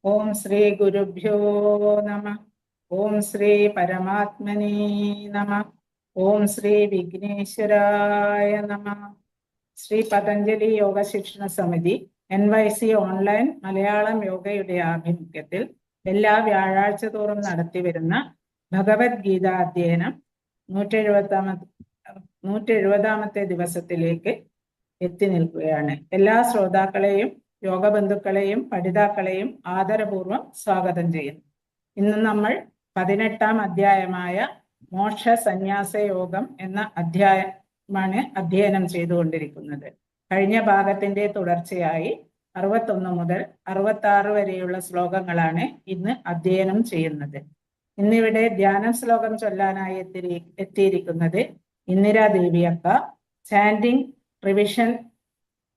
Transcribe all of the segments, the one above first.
ഓം ശ്രീ ഗുരുഭ്യോ നമ. ഓം ശ്രീ പരമാത്മനേ നമ. ഓം ശ്രീ വിഘ്നേശ്വരായ നമ. ശ്രീ പതഞ്ജലി യോഗ ശിക്ഷണ സമിതി NYC ഓൺലൈൻ മലയാളം യോഗയുടെ ആഭിമുഖ്യത്തിൽ എല്ലാ വ്യാഴാഴ്ച തോറും നടത്തിവരുന്ന ഭഗവത്ഗീത അധ്യയനം 170ാമത്തെ ദിവസത്തിലേക്ക് എത്തി നിൽക്കുകയാണ്. എല്ലാ ശ്രോതാക്കളെയും യോഗബന്ധുക്കളെയും പഠിതാക്കളെയും ആദരപൂർവ്വം സ്വാഗതം ചെയ്യുന്നു. ഇന്ന് നമ്മൾ 18ാം അധ്യായമായ മോക്ഷ സന്യാസ യോഗം എന്ന അധ്യായമാണ് അധ്യയനം ചെയ്തുകൊണ്ടിരിക്കുന്നത്. കഴിഞ്ഞ ഭാഗത്തിന്റെ തുടർച്ചയായി 61 മുതൽ 66 വരെയുള്ള ശ്ലോകങ്ങളാണ് ഇന്ന് അധ്യയനം ചെയ്യുന്നത്. ഇന്നിവിടെ ധ്യാന ശ്ലോകം ചൊല്ലാനായി എത്തിയിരിക്കുന്നത് ഇന്ദിരാദേവി അക്ക. ചാൻഡിങ് റിവിഷൻ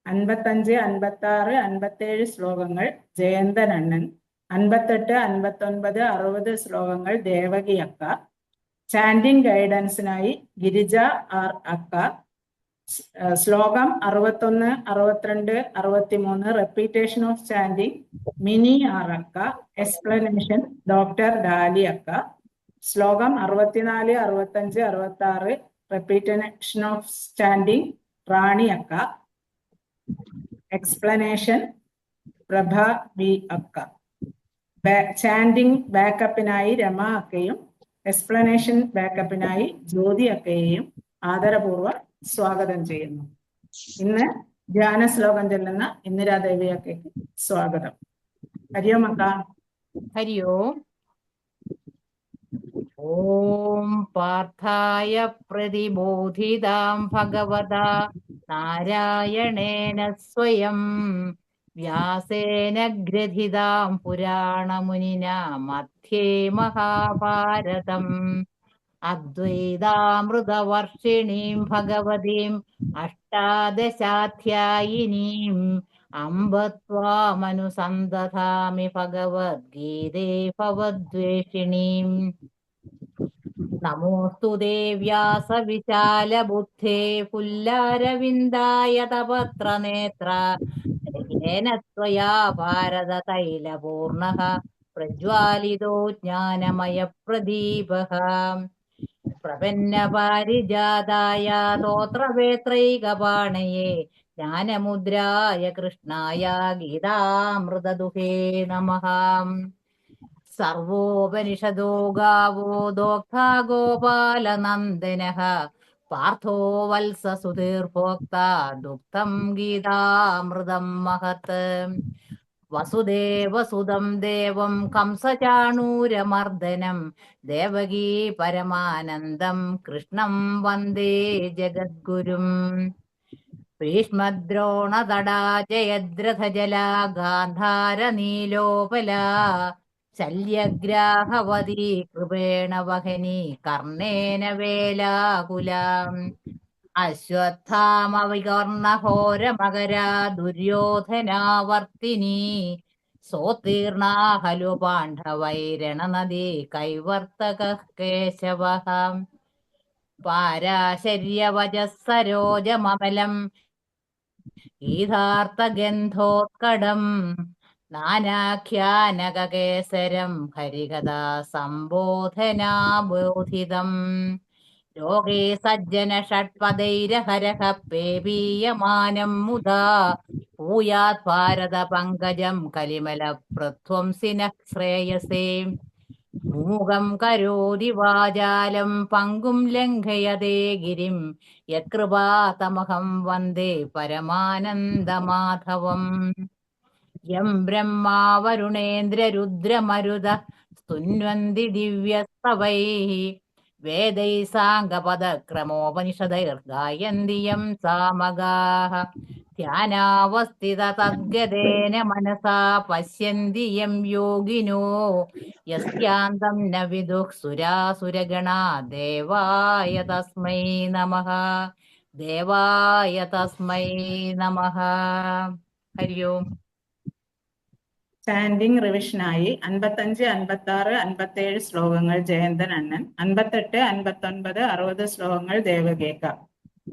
55, 56, 57 ശ്ലോകങ്ങൾ ജയന്തൻ അണ്ണൻ, 58, 59, 60 ശ്ലോകങ്ങൾ ദേവകി അക്ക. ചാൻഡിങ് ഗൈഡൻസിനായി ഗിരിജ ആർ അക്ക. ശ്ലോകം 61, 62, 63 റെപ്പീറ്റേഷൻ ഓഫ് ചാൻഡിങ് മിനി ആർ അക്ക. എക്സ്പ്ലനേഷൻ ഡോക്ടർ ഡാലി അക്ക. ശ്ലോകം 64, 65, 66 റെപ്പീറ്റേഷൻ ഓഫ് ചാൻഡിങ് റാണി അക്ക. എക്സ്പ്ലനേഷൻ പ്രഭ വി അക്ക. ചാൻഡിങ് ബാക്കപ്പിനായി രമ അക്കയും എക്സ്പ്ലനേഷൻ ബാക്കപ്പിനായി ജ്യോതി അക്കയെയും ആദരപൂർവ്വം സ്വാഗതം ചെയ്യുന്നു. ഇന്ന് ധ്യാന ശ്ലോകം ചൊല്ലുന്ന ഇന്ദിരാദേവി അക്കയ്ക്ക് സ്വാഗതം. ഹരിയോം അക്ക. ഹരിയോം. ഓം പാർത്ഥായ പ്രതിബോധിതാം ഭഗവതാ നാരായണേന സ്വയം വ്യാസേന ഗ്രഥിതാം പുരാണമുനിനാ മധ്യേ മഹാഭാരതം അദ്വൈതാമൃതവർഷിണീം ഭഗവതീം അഷ്ടാദശാധ്യായിനീം അംബ ത്വാമനുസന്തതാമി ഭഗവദ്ഗീതേ ഭവദ്വേഷിണീം. നമോസ്തു തേ വ്യാസവിശാലബുദ്ധേ പുല്ലാരവിന്ദായതപത്രനേത്ര യേന ത്വയാ ഭാരതതൈലപൂർണഃ പ്രജ്വാലിതോ ജ്ഞാനമയപ്രദീപഃ. പ്രപന്നപാരിജാതായ സ്തോത്രവേത്രൈകപാണയേ ജ്ഞാനമുദ്രായ കൃഷ്ണായ ഗീതാമൃതദുഹേ നമഃ. സർവോപനിഷദോ ഗാവോ ദോഗ്ധാ ഗോപാലനന്ദനഃ പാർത്ഥോ വത്സസുധീർഭോക്ത ദുഗ്ധം ഗീതാമൃതം മഹത്. വസുദേവസുതം ദേവം കംസചാണൂരമർദ്ദനം ദേവകീ പരമാനന്ദം കൃഷ്ണം വന്ദേ ജഗദ്ഗുരും. ഭീഷ്മദ്രോണതടാ ജയദ്രഥജലാ ഗാന്ധാരനീലോപലാ ശല്യഗ്രാഹവതീ കൃപേണ വഹനി കർണേന വേലാകുലാം. അശ്വത്ഥാമവികർണഘോരമകരാ ദുര്യോധനാവർത്തിനി സോത്തീർണാ ഖലു പാണ്ഡവൈരണനദീ കൈവർത്തകഃ കേശവഃ. പാരാശര്യവചഃ സരോജമമലം ഗീതാർത്ഥഗന്ധോത്കടം നാനാഖ്യാനകേസരം ഹരികഥാ സംബോധനാബോധിതം. ലോകേ സജ്ജന ഷഡ്പദൈരഹരഃ പേപീയമാനം മുദാ ഭൂയാത് ഭാരത പങ്കജം കലിമല പ്രധ്വംസിനഃ ശ്രേയസേ. മൂകം കരോതി വാചാലം പങ്കും ലംഘയതേ ഗിരിം യത്കൃപാതമഹം വന്ദേ പരമാനന്ദമാധവം. യം ബ്രഹ്മാ വരുണേന്ദ്രരുദ്രമരുതഃ സ്തുന്വന്തി ദിവ്യസ്തവൈഃ വേദൈഃ സാംഗപദക്രമോപനിഷദൈർഗായന്തി യം സാമഗാഃ. ധ്യാനാവസ്ഥിത തദ്ഗതേന മനസാ പശ്യന്തി യം യോഗിനോ യസ്യാന്തം ന വിദുഃ സുരാസുരഗണാ ദേവായ തസ്മൈ നമഃ. ദേവായ തസ്മൈ നമഃ. ഹരിയോം. ചാൻഡിങ് റിവിഷനായി 55, 56, 57 ശ്ലോകങ്ങൾ ജയന്തൻ അണ്ണൻ, 58, 59, 60 ശ്ലോകങ്ങൾ ദേവകേക്ക.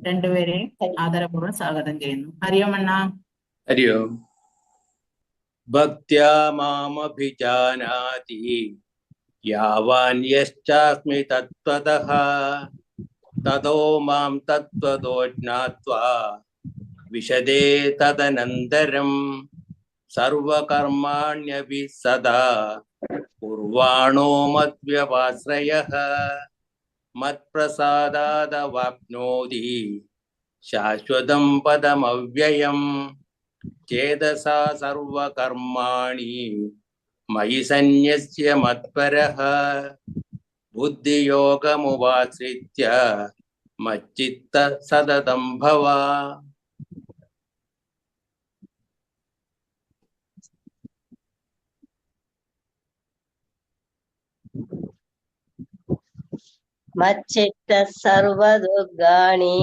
രണ്ടുപേരെയും ആദരപൂർവ്വം സ്വാഗതം ചെയ്യുന്നു. ഹരിയോം അണ്ണ. ഹരിയോം. ഭക്ത്യാ മാമഭിജാനാതി യാവാൻ യശ്ചാസ്മി തത്വതഃ തതോ മാം തത്വതോ ജ്ഞാത്വാ വിശദേ തദനന്തരം സർവകർമാണ്യപി സദാ കുർവാണോ മദ്വ്യപാശ്രയഃ മത്പ്രസാദാദവാപ്നോതി ശാശ്വതം പദമവ്യയം ചേതസാ സർവകർമാണി മയി സന്യസ്യ മത്പരഃ ബുദ്ധിയോഗമുപാശ്രിത്യ മच्चित्त സതതം ഭവ. മच्चित्त സർവദുർഗാണി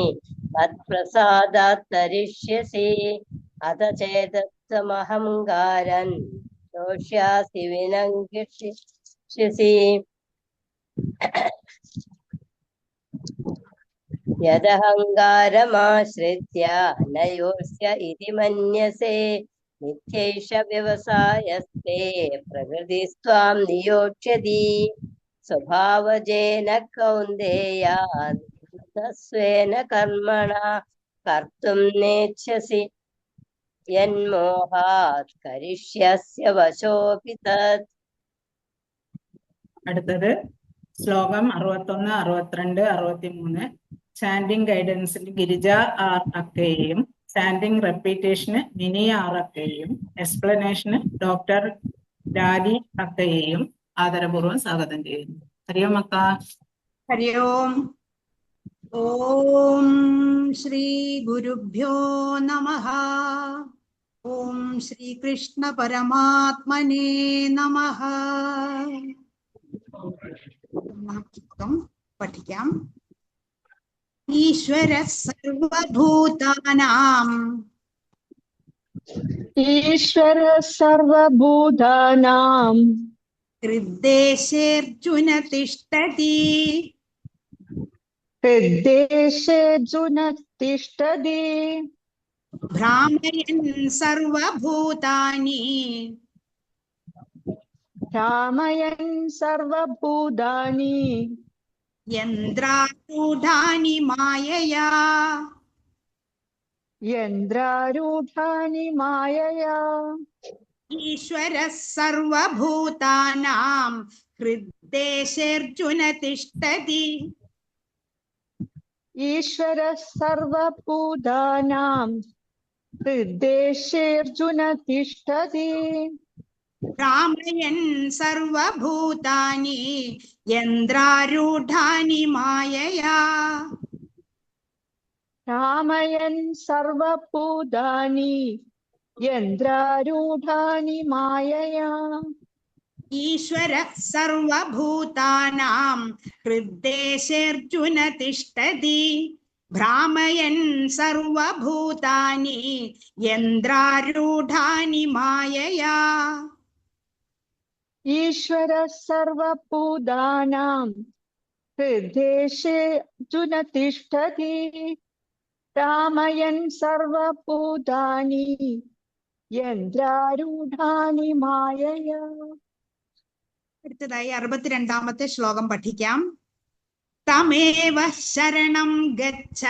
മത്പ്രസാദാത് തരിഷ്യസി അത ചേതസ്സമഹംകാരൻ ദോഷ്യാസി വിനംഗിഷ്യസി യദഹങ്കാരമാശ്രിത്യ നയോസ്യ ഇതി മന്യസേ മിഥ്യൈഷ വ്യവസായസ്തേ പ്രകൃതിസ്ത്വാം നിയോക്ഷ്യതി സ്വഭാവജേന കൗന്ദേയ സ്വേന കർമ്മണ കർത്തും നേച്ഛസി യന്മോഹാത് കരിഷ്യസ്യ വശോപി തത്. അടുത്തത് ശ്ലോകം 61, 62, 63. ചാൻഡിങ് ഗൈഡൻസിന് ഗിരിജ ആർ അക്കയെയും ചാൻഡിങ് റെപ്പീറ്റേഷന് മിനി ആർ അക്കയെയും എക്സ്പ്ലനേഷന് ഡോക്ടർ ഡാലി അക്കയെയും ആദരപൂർവ്വം സ്വാഗതം ചെയ്യുന്നു. ഹരിയോം അക്ക. ഹരി ഓം. ഓം ശ്രീ ഗുരുഭ്യോ നമഃ. ഓം ശ്രീകൃഷ്ണ പരമാത്മനേ നമഃ. പഠിക്കാം. ഈശ്വര സർവഭൂതാനാം ഈശ്വര സർവഭൂതാനാം ഹൃദ്ദേശേർജുന തിഷ്ഠതി ഹൃദ്ദേശേർജുന തിഷ്ഠതി ഭ്രാമയൻ സർവഭൂതാനി ഭ്രാമയൻ സർവഭൂതാനി യന്ത്രാരൂഢാനി മായയാ യന്ത്രാരൂഢാനി മായയാ. ഈശ്വര സർവഭൂതാനാം ഹൃദ്ദേശേർജുന തിഷ്ഠതി ഈശ്വര സർവഭൂതാനാം ഹൃദ്ദേശേർജുന തിഷ്ഠതി ഭ്രാമയൻ സർവഭൂതാനി യന്ത്രാരൂഢാനി മായയാ ഭ്രാമയൻ സർവഭൂതാനി യന്ത്രാരൂഢാനി മായയാ. ഈശ്വര സർവഭൂതാനാം ഹൃദ്ദേശേർജുന തിഷ്ഠതി ഭ്രാമയൻ സർവഭൂതാനി യന്ത്രാരൂഢാനി മായയാ. ഈശ്വര സർവഭൂതാനാം ഹൃദ്ദേശേർജുന തിഷ്ഠതി ഭ്രാമയൻ സർവഭൂതാനി യന്ത്രാരൂഢാനി മായയാ. അടുത്തതായി 62-ാമത്തെ ശ്ലോകം പഠിക്കാം. തമേവ ശരണം ഗച്ഛ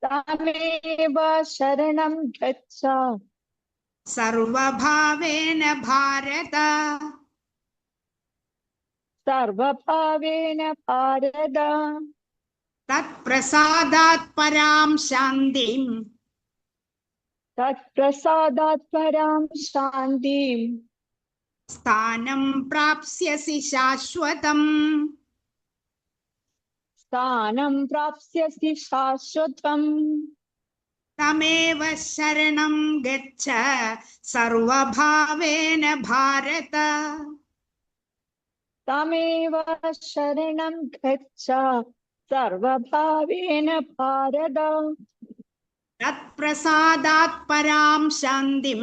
തമേവ ശരണം ഗച്ഛ സർവഭാവേന ഭാരത സർവഭാവേന ഭാരത തത്പ്രസാദാത് പരാം ശാന്തിം തത്പ്രസാദാത് പരാം ശാന്തിം സ്ഥാനം പ്രാപ്സ്യസി ശാശ്വതം. സ്ഥാനം പ്രാപ്സ്യസി ശാശ്വതം. തമേവ ശരണം ഗച്ഛ സർവഭാവേന ഭാരത തമേവ ശരണം ഗച്ഛ സർവഭാവേന ഭാരത തത്പ്രസാദാത് പരാം ശാന്തിം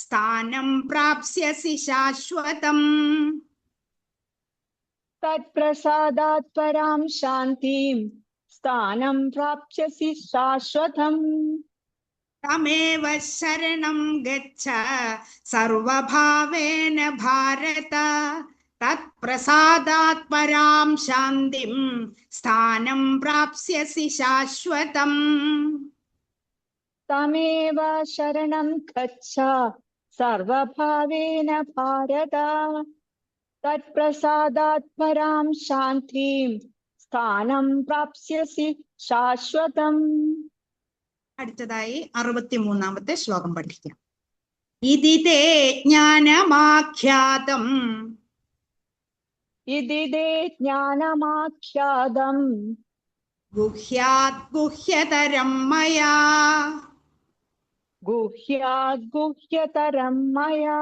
സ്ഥാനം പ്രാപ്സ്യസി ശാശ്വതം. തത്പ്രസാദാത് പരാം ശാന്തിം സ്ഥാനം പ്രാപ്സ്യസി ശാശ്വതം. തമേവ ശരണം ഗച്ഛ സർവഭാവേന ഭാരത തത്പ്രസാദാത് പരാം ശാന്തിം സ്ഥാനം പ്രാപ്സ്യസി ശാശ്വതം. തമേവ ശരണം ഗച്ഛ സർവഭാവേന ഭാരത തത്പ്രസാദാത് പരാം ശാന്തിം സ്ഥാനം പ്രാപ്സ്യസി ശാശ്വതം. അടുത്തതായി 63-ാമത്തെ ശ്ലോകം പഠിക്കാം. ഇതി തേ ജ്ഞാനമാഖ്യാതം ഇതി തേ ജ്ഞാനമാഖ്യാതം ഗുഹ്യാത് ഗുഹ്യതരം മയാ ഗുഹ്യാത് ഗുഹ്യതരം മയാ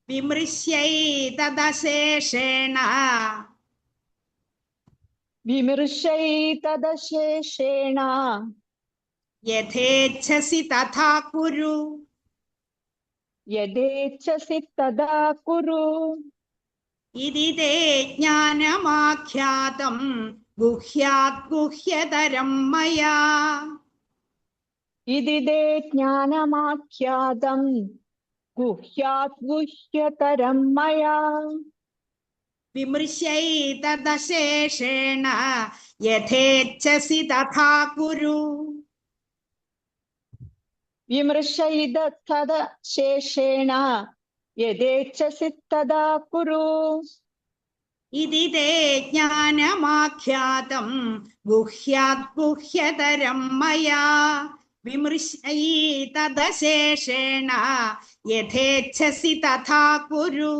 വിമൃശ്യൈതദശേഷേണ വിമർശൈതദശേഷേണ യഥേച്ഛസി തഥാ കുരു. യഥേച്ഛസി തഥാ കുരു. ഇതി തേ ജ്ഞാനമാഖ്യാതം ഗുഹ്യാത് ഗുഹ്യതരം മയാ ഇതി തേ ജ്ഞാനമാഖ്യാതം ഗുഹ്യാത് ഗുഹ്യതരം മയാ വിമൃശ്യൈതദശേഷേണ യഥേച്ഛസി തഥാ കുരു. വിമർശൈതദശേഷേണ യഥേച്ഛസി തഥാ കുരു. ഇതി തേ ജ്ഞാനമാഖ്യാതം ഗുഹ്യാത് ഗുഹ്യതരം മയാ വിമൃശ്യൈതദശേഷേണ യഥേച്ഛസി തഥാ കുരു.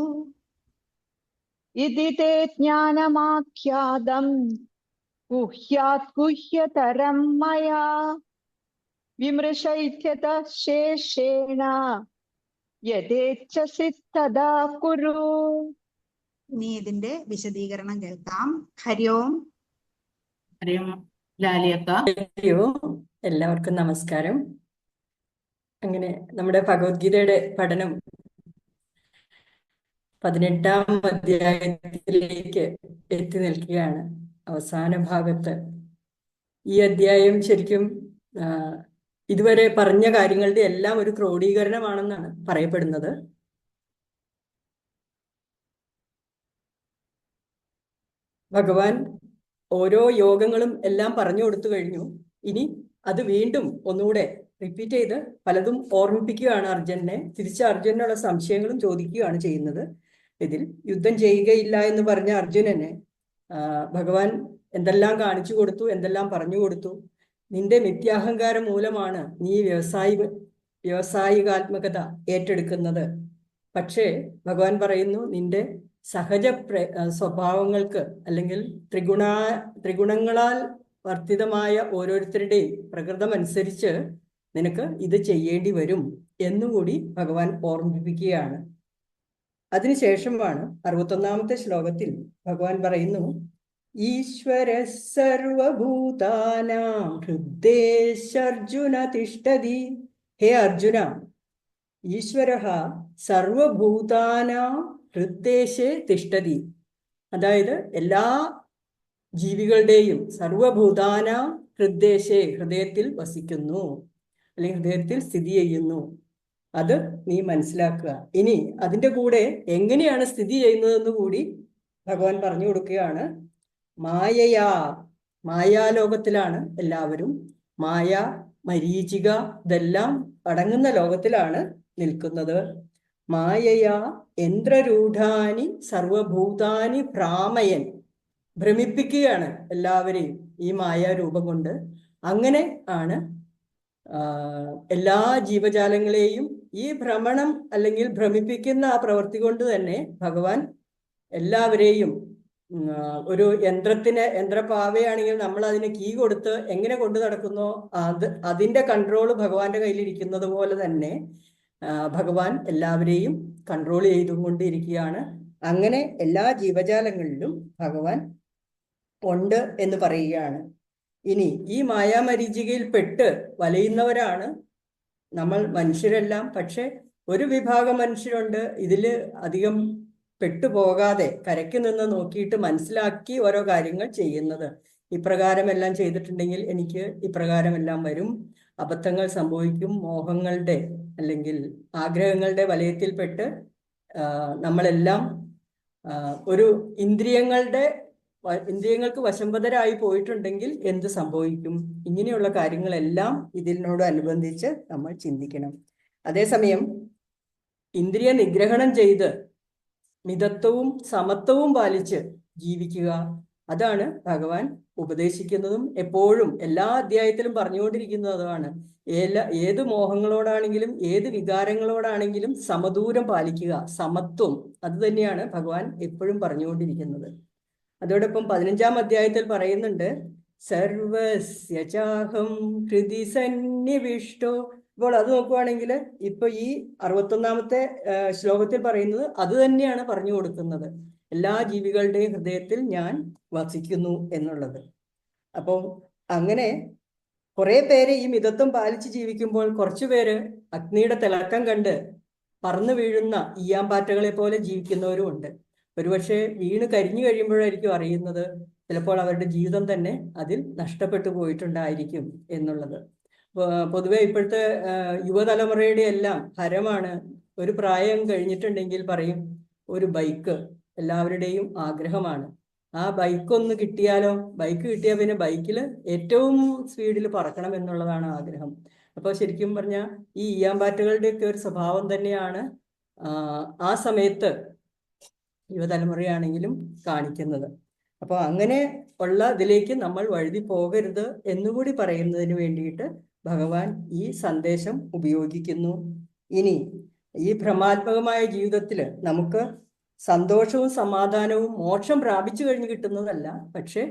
ഇതി തേ ജ്ഞാനമാഖ്യാതം ഗുഹ്യാത് ഗുഹ്യതരം മയാ വിമർശൈതദശേഷേണ യഥേച്ഛസി തഥാ കുരു. ഇനി ഇതിന്റെ വിശദീകരണം കേൾക്കാം. ഹരി ഓം. ഹരിയും ലാലിയക്ക. എല്ലാവർക്കും നമസ്കാരം. അങ്ങനെ നമ്മുടെ ഭഗവത്ഗീതയുടെ പഠനം 18-ാം അധ്യായത്തിലേക്ക് എത്തി നിൽക്കുകയാണ്. അവസാന ഭാഗത്ത് ഈ അധ്യായം ശരിക്കും ഇതുവരെ പറഞ്ഞ കാര്യങ്ങളുടെ എല്ലാം ഒരു ക്രോഡീകരണമാണെന്നാണ് പറയപ്പെടുന്നത്. ഭഗവാൻ ഓരോ യോഗങ്ങളും എല്ലാം പറഞ്ഞു കൊടുത്തു കഴിഞ്ഞു. ഇനി അത് വീണ്ടും ഒന്നുകൂടെ റിപ്പീറ്റ് ചെയ്ത് പലതും ഓർമ്മിപ്പിക്കുകയാണ് അർജുനനെ. തിരിച്ച് അർജുനനുള്ള സംശയങ്ങളും ചോദിക്കുകയാണ് ചെയ്യുന്നത്. ഇതിൽ യുദ്ധം ചെയ്യുകയില്ല എന്ന് പറഞ്ഞ അർജുനനെ ഭഗവാൻ എന്തെല്ലാം കാണിച്ചു കൊടുത്തു, എന്തെല്ലാം പറഞ്ഞു കൊടുത്തു. നിന്റെ മിഥ്യാഹങ്കാരം മൂലമാണ് നീ വ്യാവസായികാത്മകത ഏറ്റെടുക്കുന്നത്. പക്ഷേ ഭഗവാൻ പറയുന്നു, നിന്റെ സഹജ സ്വഭാവങ്ങൾക്ക് അല്ലെങ്കിൽ ത്രിഗുണങ്ങളാൽ വർദ്ധിതമായ ഓരോരുത്തരുടെയും പ്രകൃതമനുസരിച്ച് നിനക്ക് ഇത് ചെയ്യേണ്ടി വരും എന്നുകൂടി ഭഗവാൻ ഓർമ്മിപ്പിക്കുകയാണ്. അതിനുശേഷമാണ് 61-ാമത്തെ ശ്ലോകത്തിൽ ഭഗവാൻ പറയുന്നു, ഈശ്വര സർവഭൂതാനാം ഹൃദ്ദേശർജുന തിഷ്ഠതി. ഹേ അർജുന, ഈശ്വരഃ സർവഭൂതാനാം ഹൃദ്ദേശേ തിഷ്ഠതി. അതായത് എല്ലാ ജീവികളുടെയും സർവഭൂതാനാം ഹൃദ്ദേശേ ഹൃദയത്തിൽ വസിക്കുന്നു, അല്ലെങ്കിൽ ഹൃദയത്തിൽ സ്ഥിതി ചെയ്യുന്നു. അത് നീ മനസ്സിലാക്കുക. ഇനി അതിൻ്റെ കൂടെ എങ്ങനെയാണ് സ്ഥിതി ചെയ്യുന്നതെന്ന് കൂടി ഭഗവാൻ പറഞ്ഞു കൊടുക്കുകയാണ്. മായാലോകത്തിലാണ് എല്ലാവരും. മായ, മരീചിക ഇതെല്ലാം അടങ്ങുന്ന ലോകത്തിലാണ് നിൽക്കുന്നത്. മായയാ യന്ത്രരൂഢാനി സർവഭൂതാനി ഭ്രാമയൻ. ഭ്രമിപ്പിക്കുകയാണ് എല്ലാവരെയും ഈ മായാരൂപം കൊണ്ട്. അങ്ങനെ ആണ് എല്ലാ ജീവജാലങ്ങളെയും ഈ ഭ്രമണം അല്ലെങ്കിൽ ഭ്രമിപ്പിക്കുന്ന ആ പ്രവൃത്തി കൊണ്ട് തന്നെ ഭഗവാൻ എല്ലാവരെയും ഒരു യന്ത്രപ്പാവയാണെങ്കിൽ നമ്മൾ അതിന് കീ കൊടുത്ത് എങ്ങനെ കൊണ്ടു നടക്കുന്നോ അതിന്റെ കൺട്രോള് ഭഗവാന്റെ കയ്യിലിരിക്കുന്നത് പോലെ തന്നെ ഭഗവാൻ എല്ലാവരെയും കൺട്രോൾ ചെയ്തുകൊണ്ടിരിക്കുകയാണ്. അങ്ങനെ എല്ലാ ജീവജാലങ്ങളിലും ഭഗവാൻ ഉണ്ട് എന്ന് പറയുകയാണ്. ഇനി ഈ മായാമരീചികയിൽ പെട്ട് വലയുന്നവരാണ് നമ്മൾ മനുഷ്യരെല്ലാം. പക്ഷെ ഒരു വിഭാഗം മനുഷ്യരുണ്ട് ഇതിൽ അധികം പെട്ടുപോകാതെ കരയ്ക്ക് നിന്ന് നോക്കിയിട്ട് മനസ്സിലാക്കി ഓരോ കാര്യങ്ങൾ ചെയ്യുന്നത്. ഇപ്രകാരമെല്ലാം ചെയ്തിട്ടുണ്ടെങ്കിൽ എനിക്ക് ഇപ്രകാരമെല്ലാം വരും, അബദ്ധങ്ങൾ സംഭവിക്കും. മോഹങ്ങളുടെ അല്ലെങ്കിൽ ആഗ്രഹങ്ങളുടെ വലയത്തിൽപ്പെട്ട് നമ്മളെല്ലാം ഒരു ഇന്ദ്രിയങ്ങൾക്ക് വശംവദരായി പോയിട്ടുണ്ടെങ്കിൽ എന്ത് സംഭവിക്കും? ഇങ്ങനെയുള്ള കാര്യങ്ങളെല്ലാം ഇതിനോടനുബന്ധിച്ച് നമ്മൾ ചിന്തിക്കണം. അതേസമയം ഇന്ദ്രിയ നിഗ്രഹണം ചെയ്ത് മിതത്വവും സമത്വവും പാലിച്ച് ജീവിക്കുക, അതാണ് ഭഗവാൻ ഉപദേശിക്കുന്നതും എപ്പോഴും എല്ലാ അധ്യായത്തിലും പറഞ്ഞുകൊണ്ടിരിക്കുന്നതും അതാണ്. ഏത് മോഹങ്ങളോടാണെങ്കിലും ഏത് വികാരങ്ങളോടാണെങ്കിലും സമദൂരം പാലിക്കുക, സമത്വം, അത് തന്നെയാണ് ഭഗവാൻ എപ്പോഴും പറഞ്ഞുകൊണ്ടിരിക്കുന്നത്. അതോടൊപ്പം 15-ാം അധ്യായത്തിൽ പറയുന്നുണ്ട്, സർവസ്യ ചാഹം ഹൃദി സന്നിവിഷ്ടോ. അപ്പോൾ അത് നോക്കുവാണെങ്കിൽ ഇപ്പൊ ഈ 61-ാമത്തെ ശ്ലോകത്തിൽ പറയുന്നത് അത് തന്നെയാണ് പറഞ്ഞു കൊടുക്കുന്നത്, എല്ലാ ജീവികളുടെയും ഹൃദയത്തിൽ ഞാൻ വസിക്കുന്നു എന്നുള്ളത്. അപ്പോൾ അങ്ങനെ കുറെ പേര് ഈ മിതത്വം പാലിച്ച് ജീവിക്കുമ്പോൾ കുറച്ചു പേര് അഗ്നിയുടെ തിളക്കം കണ്ട് പറന്നു വീഴുന്ന ഈയാമ്പാറ്റകളെ പോലെ ജീവിക്കുന്നവരും ഉണ്ട്. ഒരുപക്ഷെ വീണ് കരിഞ്ഞു കഴിയുമ്പോഴായിരിക്കും അറിയുന്നത് ചിലപ്പോൾ അവരുടെ ജീവിതം തന്നെ അതിൽ നഷ്ടപ്പെട്ടു പോയിട്ടുണ്ടായിരിക്കും എന്നുള്ളത്. പൊതുവെ ഇപ്പോഴത്തെ യുവതലമുറയുടെ എല്ലാം ഹരമാണ്, ഒരു പ്രായം കഴിഞ്ഞിട്ടുണ്ടെങ്കിൽ പറയും ഒരു ബൈക്ക് എല്ലാവരുടെയും ആഗ്രഹമാണ്. ആ ബൈക്ക് ഒന്ന് കിട്ടിയാലോ, ബൈക്ക് കിട്ടിയാൽ പിന്നെ ബൈക്കിൽ ഏറ്റവും സ്പീഡിൽ പറക്കണം എന്നുള്ളതാണ് ആഗ്രഹം. അപ്പോൾ ശരിക്കും പറഞ്ഞാൽ ഈ ഈയാമ്പാറ്റകളുടെയൊക്കെ ഒരു സ്വഭാവം തന്നെയാണ് ആ സമയത്ത് യുവതലമുറയാണെങ്കിലും കാണിക്കുന്നത്. അപ്പോൾ അങ്ങനെ ഉള്ള ഇതിലേക്ക് നമ്മൾ വഴുതി പോകരുത് എന്നുകൂടി പറയുന്നതിന് വേണ്ടിയിട്ട് ഭഗവാൻ ഈ സന്ദേശം ഉപയോഗിക്കുന്നു. ഇനി ഈ ഭ്രമാത്മകമായ ജീവിതത്തിൽ നമുക്ക് സന്തോഷവും സമാധാനവും മോക്ഷം പ്രാപിച്ചു കഴിഞ്ഞ് കിട്ടുന്നതല്ല, പക്ഷെ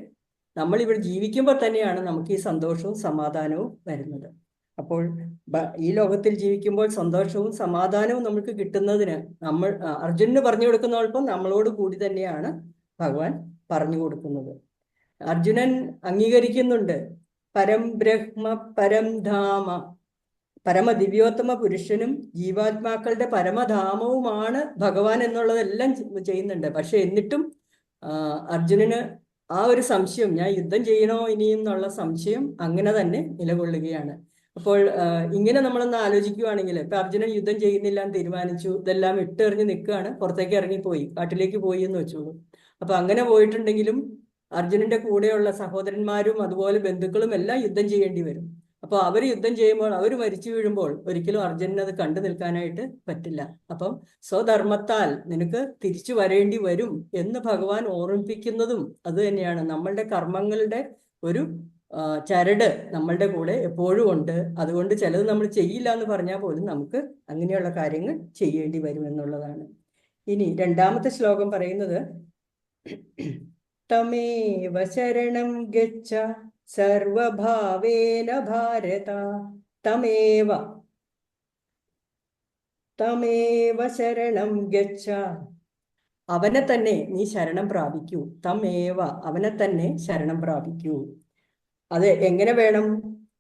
നമ്മൾ ഇവിടെ ജീവിക്കുമ്പോൾ തന്നെയാണ് നമുക്ക് ഈ സന്തോഷവും സമാധാനവും വരുന്നത്. അപ്പോൾ ഈ ലോകത്തിൽ ജീവിക്കുമ്പോൾ സന്തോഷവും സമാധാനവും നമുക്ക് കിട്ടുന്നതിന് നമ്മൾ അർജുനന് പറഞ്ഞു കൊടുക്കുന്നതോടൊപ്പം നമ്മളോട് കൂടി തന്നെയാണ് ഭഗവാൻ പറഞ്ഞു കൊടുക്കുന്നത്. അർജുനൻ അംഗീകരിക്കുന്നുണ്ട്, പരം ബ്രഹ്മ പരം ധാമ, പരമദിവ്യോത്തമ പുരുഷനും ജീവാത്മാക്കളുടെ പരമധാമവുമാണ് ഭഗവാൻ എന്നുള്ളതെല്ലാം ചെയ്യുന്നുണ്ട്. പക്ഷെ എന്നിട്ടും അർജുനന് ആ ഒരു സംശയം, ഞാൻ യുദ്ധം ചെയ്യണോ ഇനിയും എന്നുള്ള സംശയം അങ്ങനെ തന്നെ നിലകൊള്ളുകയാണ്. അപ്പോൾ ഇങ്ങനെ നമ്മളൊന്ന് ആലോചിക്കുകയാണെങ്കിൽ, ഇപ്പൊ അർജുനൻ യുദ്ധം ചെയ്യുന്നില്ല എന്ന് തീരുമാനിച്ചു, ഇതെല്ലാം ഇട്ടെറിഞ്ഞ് നിൽക്കുകയാണ്, പുറത്തേക്ക് ഇറങ്ങിപ്പോയി, കാട്ടിലേക്ക് പോയി എന്ന് വെച്ചോളൂ. അപ്പൊ അങ്ങനെ പോയിട്ടുണ്ടെങ്കിലും അർജുനന്റെ കൂടെയുള്ള സഹോദരന്മാരും അതുപോലെ ബന്ധുക്കളും എല്ലാം യുദ്ധം ചെയ്യേണ്ടി വരും. അപ്പൊ അവർ യുദ്ധം ചെയ്യുമ്പോൾ അവർ മരിച്ചു വീഴുമ്പോൾ ഒരിക്കലും അർജുനന് അത് കണ്ടു നിൽക്കാനായിട്ട് പറ്റില്ല. അപ്പം സ്വധർമ്മത്താൽ നിനക്ക് തിരിച്ചു വരേണ്ടി വരും എന്ന് ഭഗവാൻ ഓർമ്മിപ്പിക്കുന്നതും അത് തന്നെയാണ്. നമ്മളുടെ കർമ്മങ്ങളുടെ ഒരു ചരട് നമ്മളുടെ കൂടെ എപ്പോഴും ഉണ്ട്. അതുകൊണ്ട് ചിലത് നമ്മൾ ചെയ്യില്ല എന്ന് പറഞ്ഞാൽ പോലും നമുക്ക് അങ്ങനെയുള്ള കാര്യങ്ങൾ ചെയ്യേണ്ടി വരും എന്നുള്ളതാണ്. ഇനി 2-ാമത്തെ ശ്ലോകം പറയുന്നത്, തമേവ ശരണം ഗച്ഛ സർവഭാവേന ഭാരത, തമേവ ശരണം ഗച്ഛ, അവനെ തന്നെ നീ ശരണം പ്രാപിക്കൂ. തമേവ, അവനെ തന്നെ ശരണം പ്രാപിക്കൂ. അത് എങ്ങനെ വേണം?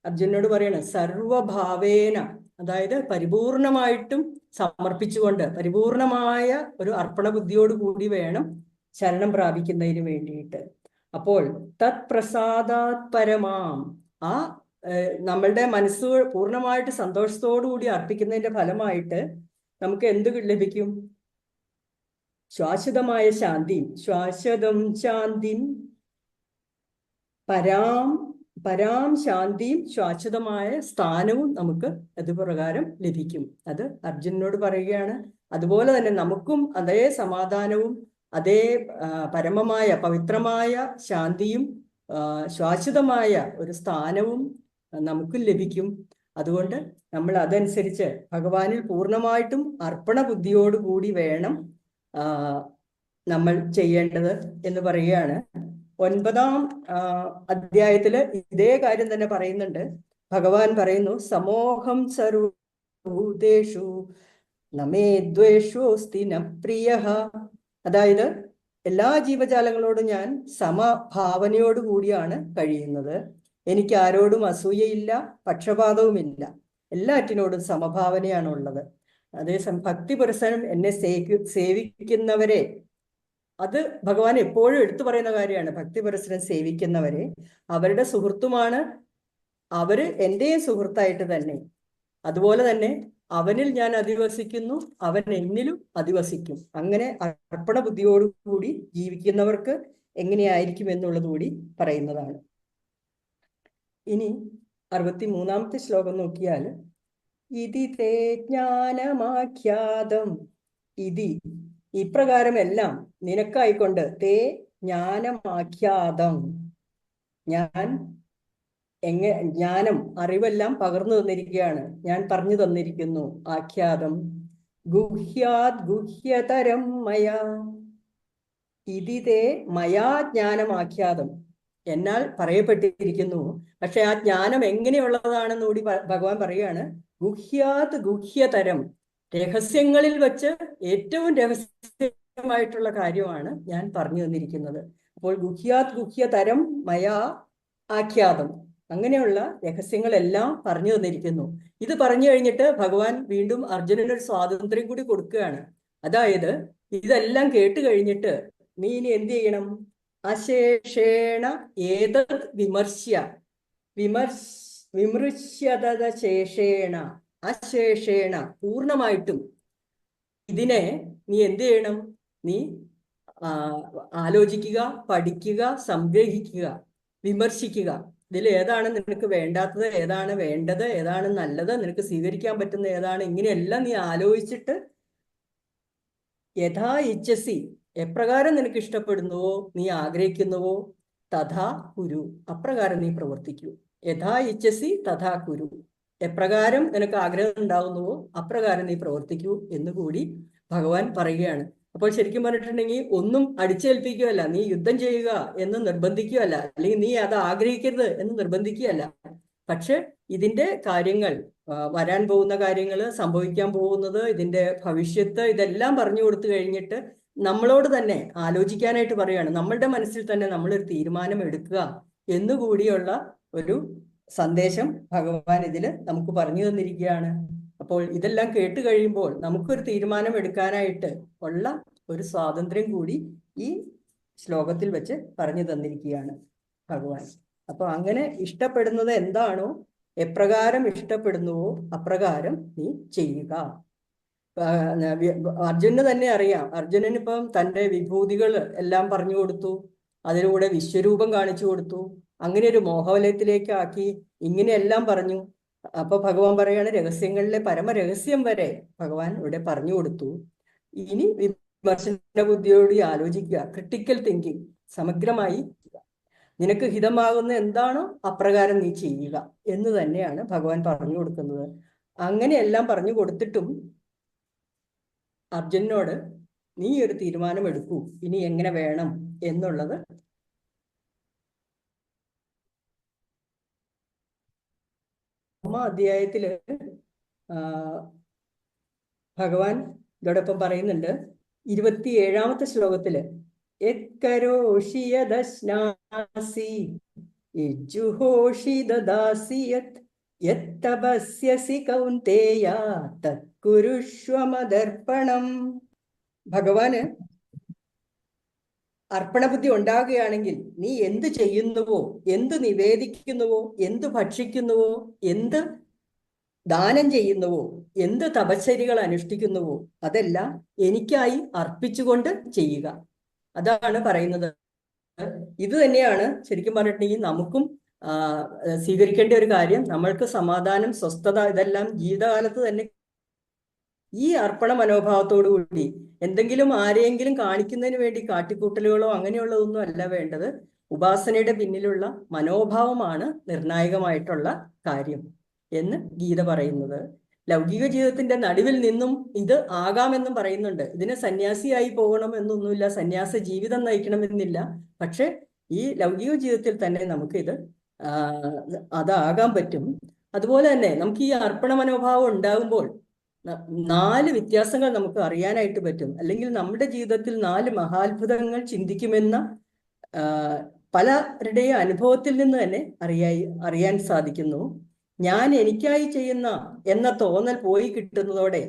അർജുനോട് പറയണം, സർവഭാവേന, അതായത് പരിപൂർണമായിട്ടും സമർപ്പിച്ചുകൊണ്ട് പരിപൂർണമായ ഒരു അർപ്പണ ബുദ്ധിയോട് കൂടി വേണം ശരണം പ്രാപിക്കുന്നതിന് വേണ്ടിയിട്ട്. അപ്പോൾ തത് പ്രസാദാത് പരമാം, ആ നമ്മളുടെ മനസ്സ് പൂർണ്ണമായിട്ട് സന്തോഷത്തോടു കൂടി അർപ്പിക്കുന്നതിന്റെ ഫലമായിട്ട് നമുക്ക് എന്ത് ലഭിക്കും? ശാശ്വതമായ ശാന്തി, ശാശ്വതം ശാന്തി, പരാം ശാന്തിയും ശാശ്വതമായ സ്ഥാനവും നമുക്ക് അതുപ്രകാരം ലഭിക്കും. അത് അർജുനനോട് പറയുകയാണ്. അതുപോലെ തന്നെ നമുക്കും അതേ സമാധാനവും അതേ പരമമായ പവിത്രമായ ശാന്തിയും ശാശ്വതമായ ഒരു സ്ഥാനവും നമുക്കും ലഭിക്കും. അതുകൊണ്ട് നമ്മൾ അതനുസരിച്ച് ഭഗവാനിൽ പൂർണ്ണമായിട്ടും അർപ്പണ ബുദ്ധിയോടുകൂടി വേണം നമ്മൾ ചെയ്യേണ്ടത് എന്ന് പറയുകയാണ്. 9-ാം അധ്യായത്തില് ഇതേ കാര്യം തന്നെ പറയുന്നുണ്ട്. ഭഗവാൻ പറയുന്നു, സമോഹം സർവഭൂതേഷു നമേ ദ്വേഷോസ്തി ന പ്രിയഃ. അതായത് എല്ലാ ജീവജാലങ്ങളോടും ഞാൻ സമഭാവനയോടുകൂടിയാണ് കഴിയുന്നത്. എനിക്ക് ആരോടും അസൂയയില്ല, പക്ഷപാതവുമില്ല, എല്ലാറ്റിനോടും സമഭാവനയാണ് ഉള്ളത്. അതേസമയം ഭക്തി പുരസ്സരം എന്നെ സേവിക്കുന്നവരെ, അത് ഭഗവാൻ എപ്പോഴും എടുത്തു പറയുന്ന കാര്യമാണ്. ഭക്തി പുരസ്സരം സേവിക്കുന്നവരെ അവരുടെ സുഹൃത്തുമാണ് അവര് എന്റെയും സുഹൃത്തായിട്ട് തന്നെ, അതുപോലെ തന്നെ അവനിൽ ഞാൻ അധിവസിക്കുന്നു, അവൻ എന്നിലും അധിവസിക്കും. അങ്ങനെ അർപ്പണ ബുദ്ധിയോടുകൂടി ജീവിക്കുന്നവർക്ക് എങ്ങനെയായിരിക്കും എന്നുള്ളത് കൂടി പറയുന്നതാണ്. ഇനി 63-ാമത്തെ ശ്ലോകം നോക്കിയാൽ, ഇതി തേ ജ്ഞാനമാഖ്യാതം, ഇതി ഇപ്രകാരമെല്ലാം നിനക്കായിക്കൊണ്ട്, തേ ജ്ഞാനമാഖ്യാതം ഞാൻ ജ്ഞാനം അറിവെല്ലാം പകർന്നു തന്നിരിക്കുകയാണ്, ഞാൻ പറഞ്ഞു തന്നിരിക്കുന്നു. ആഖ്യാതം ഗുഹ്യാത് ഗുഹ്യതരം മയാ, ഇതിതേ മയാ ജ്ഞാനമാഖ്യാതം, എന്നാൽ പറയപ്പെട്ടിരിക്കുന്നു. പക്ഷെ ആ ജ്ഞാനം എങ്ങനെയുള്ളതാണെന്ന് കൂടി ഭഗവാൻ പറയുകയാണ്. ഗുഹ്യാത് ഗുഹ്യതരം, രഹസ്യങ്ങളിൽ വെച്ച് ഏറ്റവും രഹസ്യമായിട്ടുള്ള കാര്യമാണ് ഞാൻ പറഞ്ഞു തന്നിരിക്കുന്നത്. അപ്പോൾ ഗുഹ്യാത് ഗുഹ്യതരം മയാ ആഖ്യാതം, അങ്ങനെയുള്ള രഹസ്യങ്ങളെല്ലാം പറഞ്ഞു തന്നിരിക്കുന്നു. ഇത് പറഞ്ഞു കഴിഞ്ഞിട്ട് ഭഗവാൻ വീണ്ടും അർജുനനൊരു സ്വാതന്ത്ര്യം കൂടി കൊടുക്കുകയാണ്. അതായത് ഇതെല്ലാം കേട്ട് കഴിഞ്ഞിട്ട് നീ ഇനി എന്ത് ചെയ്യണം? അശേഷേണ ഏതത് വിമൃശ്യത ശേഷേണ, അശേഷേണ പൂർണ്ണമായിട്ടും ഇതിനെ നീ എന്ത് ചെയ്യണം? നീ ആലോചിക്കുക, പഠിക്കുക, സംഗ്രഹിക്കുക, വിമർശിക്കുക. ഇതിൽ ഏതാണ് നിനക്ക് വേണ്ടാത്തത്, ഏതാണ് വേണ്ടത്, ഏതാണ് നല്ലത്, നിനക്ക് സ്വീകരിക്കാൻ പറ്റുന്ന ഏതാണ്, ഇങ്ങനെയെല്ലാം നീ ആലോചിച്ചിട്ട് യഥാ ഇച്ഛസി, എപ്രകാരം നിനക്ക് ഇഷ്ടപ്പെടുന്നുവോ, നീ ആഗ്രഹിക്കുന്നുവോ, തഥാ കുരു, അപ്രകാരം നീ പ്രവർത്തിക്കൂ. യഥാ ഇച്ഛസി തഥാ കുരു, എപ്രകാരം നിനക്ക് ആഗ്രഹം ഉണ്ടാകുന്നുവോ അപ്രകാരം നീ പ്രവർത്തിക്കൂ എന്നുകൂടി ഭഗവാൻ പറയുകയാണ്. അപ്പോൾ ശരിക്കും പറഞ്ഞിട്ടുണ്ടെങ്കിൽ ഒന്നും അടിച്ചേൽപ്പിക്കുകയല്ല, നീ യുദ്ധം ചെയ്യുക എന്ന് നിർബന്ധിക്കുകയല്ല, അല്ലെങ്കിൽ നീ അത് ആഗ്രഹിക്കരുത് എന്ന് നിർബന്ധിക്കുകയല്ല. പക്ഷെ ഇതിന്റെ കാര്യങ്ങൾ, വരാൻ പോകുന്ന കാര്യങ്ങൾ, സംഭവിക്കാൻ പോകുന്നത്, ഇതിന്റെ ഭവിഷ്യത്ത്, ഇതെല്ലാം പറഞ്ഞു കൊടുത്തു കഴിഞ്ഞിട്ട് നമ്മളോട് തന്നെ ആലോചിക്കാനായിട്ട് പറയുകയാണ്. നമ്മളുടെ മനസ്സിൽ തന്നെ നമ്മളൊരു തീരുമാനം എടുക്കുക എന്നുകൂടിയുള്ള ഒരു സന്ദേശം ഭഗവാൻ ഇതിൽ നമുക്ക് പറഞ്ഞു തന്നിരിക്കുകയാണ്. അപ്പോൾ ഇതെല്ലാം കേട്ട് കഴിയുമ്പോൾ നമുക്കൊരു തീരുമാനം എടുക്കാനായിട്ട് ഉള്ള ഒരു സ്വാതന്ത്ര്യം കൂടി ഈ ശ്ലോകത്തിൽ വെച്ച് പറഞ്ഞു തന്നിരിക്കുകയാണ് ഭഗവാൻ. അപ്പൊ അങ്ങനെ ഇഷ്ടപ്പെടുന്നത് എന്താണോ, എപ്രകാരം ഇഷ്ടപ്പെടുന്നുവോ അപ്രകാരം നീ ചെയ്യുക. അർജുനന് തന്നെ അറിയാം. അർജുനന് ഇപ്പം തൻ്റെ വിഭൂതികൾ എല്ലാം പറഞ്ഞു കൊടുത്തു, അതിലൂടെ വിശ്വരൂപം കാണിച്ചു കൊടുത്തു, അങ്ങനെ ഒരു മോഹവലയത്തിലേക്കാക്കി, ഇങ്ങനെയെല്ലാം പറഞ്ഞു. അപ്പൊ ഭഗവാൻ പറയാണ്, രഹസ്യങ്ങളിലെ പരമരഹസ്യം വരെ ഭഗവാൻ ഇവിടെ പറഞ്ഞു കൊടുത്തു. ഇനി വിമർശന ബുദ്ധിയോട് ആലോചിക്കുക, ക്രിട്ടിക്കൽ തിങ്കിങ്, സമഗ്രമായി നിനക്ക് ഹിതമാകുന്ന എന്താണോ അപ്രകാരം നീ ചെയ്യുക എന്ന് തന്നെയാണ് ഭഗവാൻ പറഞ്ഞു കൊടുക്കുന്നത്. അങ്ങനെയെല്ലാം പറഞ്ഞു കൊടുത്തിട്ടും അർജുനനോട് നീ ഒരു തീരുമാനം എടുക്കൂ, ഇനി എങ്ങനെ വേണം എന്നുള്ളത് അധ്യായത്തില് ഭഗവാൻ ഇതോടൊപ്പം പറയുന്നുണ്ട്. 27-ാമത്തെ ശ്ലോകത്തില് യത്കരോഷി യദശ്നാസി യജ്ജുഹോഷി ദദാസി യത്തപസ്യസി കൗന്തേയ തത്കുരുഷ്വമദർപ്പണം. ഭഗവാന് അർപ്പണബുദ്ധി ഉണ്ടാകുകയാണെങ്കിൽ നീ എന്ത് ചെയ്യുന്നുവോ, എന്ത് നിവേദിക്കുന്നുവോ, എന്ത് ഭക്ഷിക്കുന്നുവോ, എന്ത് ദാനം ചെയ്യുന്നുവോ, എന്ത് തപശ്ചര്യകൾ അനുഷ്ഠിക്കുന്നുവോ അതെല്ലാം എനിക്കായി അർപ്പിച്ചുകൊണ്ട് ചെയ്യുക. അതാണ് പറയുന്നത്. ഇത് തന്നെയാണ് ശരിക്കും പറഞ്ഞിട്ടുണ്ടെങ്കിൽ നമുക്കും സ്വീകരിക്കേണ്ട ഒരു കാര്യം. നമ്മൾക്ക് സമാധാനം, സ്വസ്ഥത, ഇതെല്ലാം ജീവിതകാലത്ത് തന്നെ ഈ അർപ്പണ മനോഭാവത്തോടു കൂടി, എന്തെങ്കിലും ആരെയെങ്കിലും കാണിക്കുന്നതിന് വേണ്ടി കാട്ടിക്കൂട്ടലുകളോ അങ്ങനെയുള്ളതൊന്നും അല്ല വേണ്ടത്. ഉപാസനയുടെ പിന്നിലുള്ള മനോഭാവമാണ് നിർണായകമായിട്ടുള്ള കാര്യം എന്ന് ഗീത പറയുന്നത്. ലൗകിക ജീവിതത്തിന്റെ നടുവിൽ നിന്നും ഇത് ആകാമെന്നും പറയുന്നുണ്ട്. ഇതിന് സന്യാസിയായി പോകണം എന്നൊന്നുമില്ല, സന്യാസ ജീവിതം നയിക്കണമെന്നില്ല. പക്ഷെ ഈ ലൗകിക ജീവിതത്തിൽ തന്നെ നമുക്കിത് അതാകാൻ പറ്റും. അതുപോലെ തന്നെ നമുക്ക് ഈ അർപ്പണ മനോഭാവം ഉണ്ടാകുമ്പോൾ 4 വ്യത്യാസങ്ങൾ നമുക്ക് അറിയാനായിട്ട് പറ്റും. അല്ലെങ്കിൽ നമ്മുടെ ജീവിതത്തിൽ 4 മഹാത്ഭുതങ്ങൾ ചിന്തിക്കുമെന്ന പലരുടെയും അനുഭവത്തിൽ നിന്ന് തന്നെ അറിയാൻ സാധിക്കുന്നു. ഞാൻ എനിക്കായി ചെയ്യുന്ന എന്ന തോന്നൽ പോയി കിട്ടുന്നതോടെ,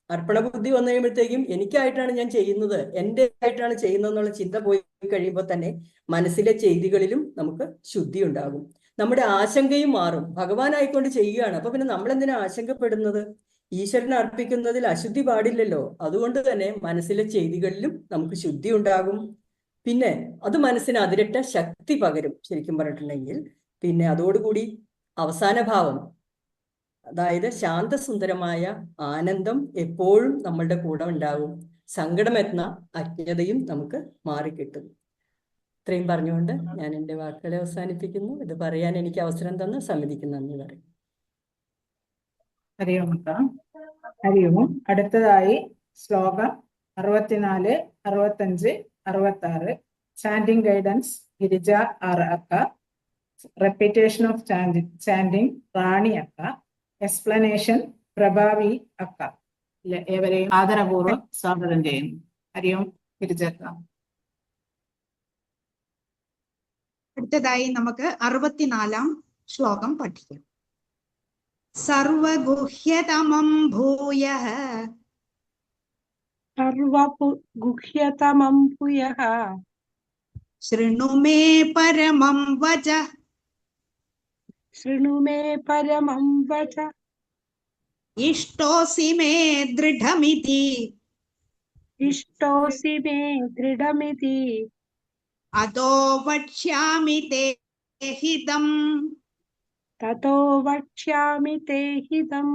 അർപ്പണബുദ്ധി വന്നു കഴിയുമ്പോഴത്തേക്കും എനിക്കായിട്ടാണ് ഞാൻ ചെയ്യുന്നത്, എൻ്റെ ആയിട്ടാണ് ചെയ്യുന്നത് എന്നുള്ള ചിന്ത പോയി കഴിയുമ്പോൾ തന്നെ മനസ്സിലെ ചെയ്തികളിലും നമുക്ക് ശുദ്ധി ഉണ്ടാകും. നമ്മുടെ ആശങ്കയും മാറും. ഭഗവാനായിക്കൊണ്ട് ചെയ്യുകയാണ്. അപ്പൊ പിന്നെ നമ്മൾ എന്തിനാ ആശങ്കപ്പെടുന്നത്? ഈശ്വരനെ അർപ്പിക്കുന്നതിൽ അശുദ്ധി പാടില്ലല്ലോ. അതുകൊണ്ട് തന്നെ മനസ്സിലെ ചെയ്തികളിലും നമുക്ക് ശുദ്ധി ഉണ്ടാകും. പിന്നെ അത് മനസ്സിന് അതിരട്ട ശക്തി പകരും. ശരിക്കും പറഞ്ഞിട്ടുണ്ടെങ്കിൽ പിന്നെ അതോടുകൂടി അവസാന ഭാവം, അതായത് ശാന്തസുന്ദരമായ ആനന്ദം എപ്പോഴും നമ്മളുടെ കൂടെ ഉണ്ടാകും. സങ്കടം എന്ന അജ്ഞതയും നമുക്ക് മാറിക്കിട്ടും. ഇത്രയും പറഞ്ഞുകൊണ്ട് ഞാൻ എൻ്റെ വാക്കുകളെ അവസാനിപ്പിക്കുന്നു. ഇത് പറയാൻ എനിക്ക് അവസരം തന്ന സമിതിക്ക് നന്ദി പറയും. ഹരി ഓം അക്ക. ഹരി ഓം. അടുത്തതായി ശ്ലോകം 64, 65, 66. ചാൻഡിങ് ഗൈഡൻസ് ഗിരിജ ആർ അക്ക. റെപ്പിറ്റേഷൻ ഓഫ് ചാൻഡിങ് റാണി അക്ക. എക്സ്പ്ലനേഷൻ പ്രഭാവി അക്ക. ഏവരെയും ആദരപൂർവ്വം സ്വാഗതം ചെയ്യുന്നു. ഹരി ഓം. ഗിരിജ അക്ക. അടുത്തതായി നമുക്ക് 64-ാം ശ്ലോകം പഠിക്കാം. സർവഗുഹ്യതമം ഭൂയഃ സർവഗുഹ്യതമം ഭൂയഃ ശൃണു മേ പരമം വചഃ ശൃണു മേ പരമം വചഃ ഇഷ്ടോസി മേ ദൃഢമിതി ഇഷ്ടോസി മേ ദൃഢമിതി അതോ വക്ഷ്യാമി തേ ഹിതം തതോ വക്ഷ്യാമി തേ ഹിതം.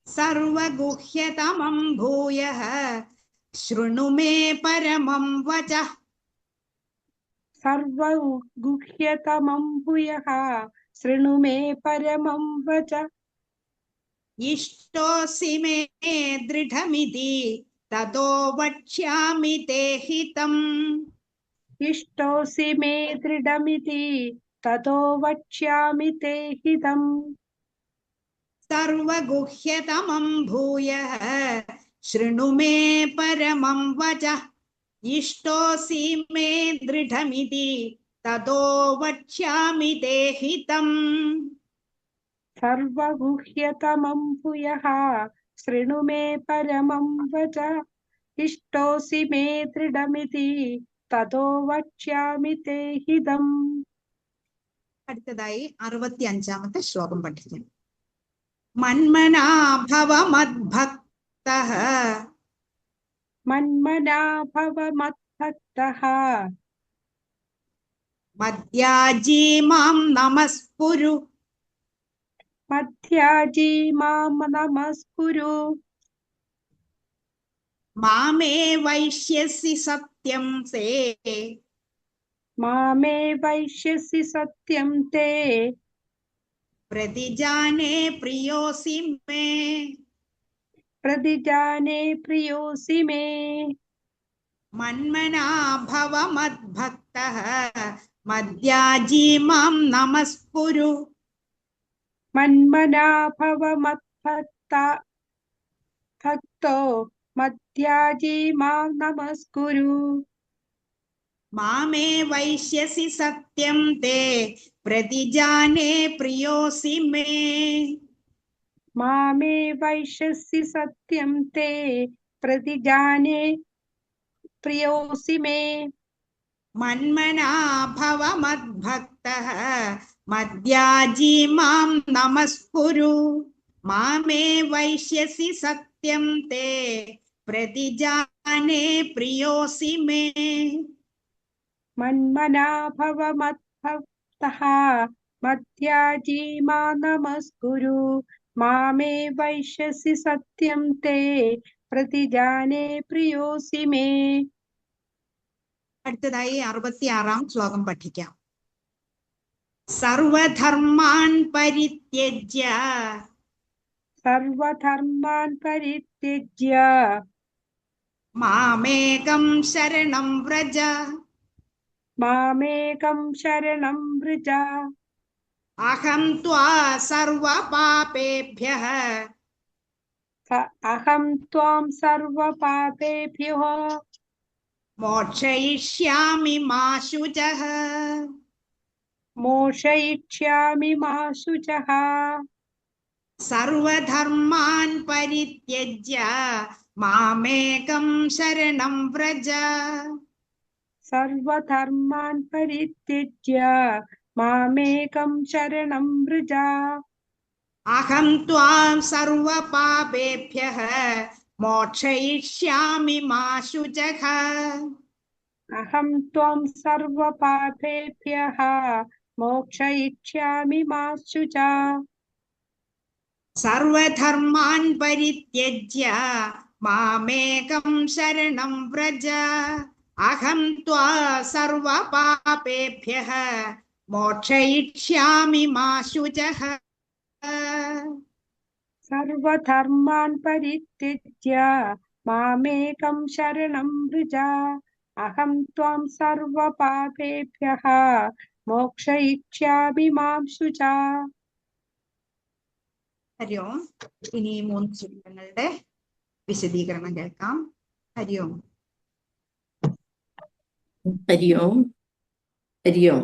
സർവഗുഹ്യതമം ഭൂയഃ ശൃണു മേ പരമം വചഃ സർവഗുഹ്യതമം ഭൂയഃ ശൃണു മേ പരമം വചഃ ഇഷ്ടോസി മേ ദൃഢമിതി തതോ വക്ഷ്യാമി തേ ഹിതം. ഇഷ്ടോസി മേ ദൃഢമിതി തതോ വക്ഷ്യാമി തേ ഹിതം. സർവഗുഹ്യതമം ഭൂയഃ ശൃണു മേ പരമം വചഃ ഇഷ്ടോസി മേ ദൃഢമിതി തതോ വക്ഷ്യാമി തേ ഹിതം. സർവഗുഹ്യതമം ഭൂയഃ ശൃണു മേ പരമം വചഃ ഇഷ്ടോസി മേ ദൃഢമിതി തതോ വക്ഷ്യാമി തേ ഹിതം. അടുത്തതായി 65-ാമത്തെ ശ്ലോകം പഠിക്കാം. മന്മനാ ഭവ മദ്ഭക്തഃ മന്മനാ ഭവ മദ്ഭക്തഃ മദ്യാജീ മാം നമസ്കുരു മധ്യാജീ മാം നമസ്കുരു മാമേ വൈഷ്യസി സത്യം സേ മാമേ വൈഷ്യസി സത്യം തേ പ്രതിജാനേ പ്രിയോസി മേ. പ്രതിജാനേ പ്രിയോസി മേ. മന്മനാ ഭവ മദ്ഭക്തഃ മദ്യാജീ മാം നമസ്കുരു മന്മനാ ഭവ ഭക്തോ മധ്യാജീ മാം നമസ്കുരു മാമേ വൈഷ്യസി സത്യം തേ പ്രതിജാനേ പ്രിയോസി മേ. മാമേ വൈഷ്യസി സത്യം തേ പ്രതിജാനേ പ്രിയോസി മേ. മന്മനാ ഭവ മദ്ഭക്തഃ മദ്യാജീ മാം നമസ്കുരു മാമേ വൈഷ്യസി സത്യം തേ പ്രതിജാനേ പ്രിയോസി മേ. മന്മനാ ഭവ മദ്ഭക്തഃ മധ്യാജീ മാം നമസ്കുരു മാമേ വൈഷ്യസി സത്യം തേ പ്രതിജാനേ പ്രിയോസി മേ. അടുത്തതായി 66-ാം ശ്ലോകം പഠിക്കാം. സർവധർമാൻ പരിത്യജ്യ സർവധർമാൻ പരിത്യജ്യ മാമേകം ശരണം വ്രജ മാമേകം ശരണം വ്രജ അഹം ത്വാ സർവപാപേഭ്യഃ അഹം ത്വാം സർവപാപേഭ്യോ മോക്ഷയിഷ്യാമി മാ ശുചഃ. മോക്ഷയിഷ്യാമി മാ ശുചഃ. സർവധർമാൻ പരിത്യജ്യ മാമേകം ശരണം വ്രജ സർവധർമാൻ പരിത്യജ്യ मामेकं शरणं व्रज अहं त्वां सर्वपापेभ्यः मोक्षयिष्यामि मा शुचः अहं त्वं सर्वपापेभ्यः मोक्षयिष्यामि मा शुचा सर्वधर्मान् परित्यज्य मामेकं शरणं व्रज अहं त्वा सर्वपापेभ्यः मोक्षयिष्यामि मा शुचः सर्वधर्मान् परित्यज्य मामेकं शरणं व्रज अहं त्वं सर्वपापेभ्यः മോക്ഷയിഷ്യാമി മാം ശുചാ. ഹരി ഓം. ഇനി 3 ശ്ലോകങ്ങളുടെ വിശദീകരണം കേൾക്കാം. ഹരി ഓം. ഹരി ഓം. ഹരി ഓം.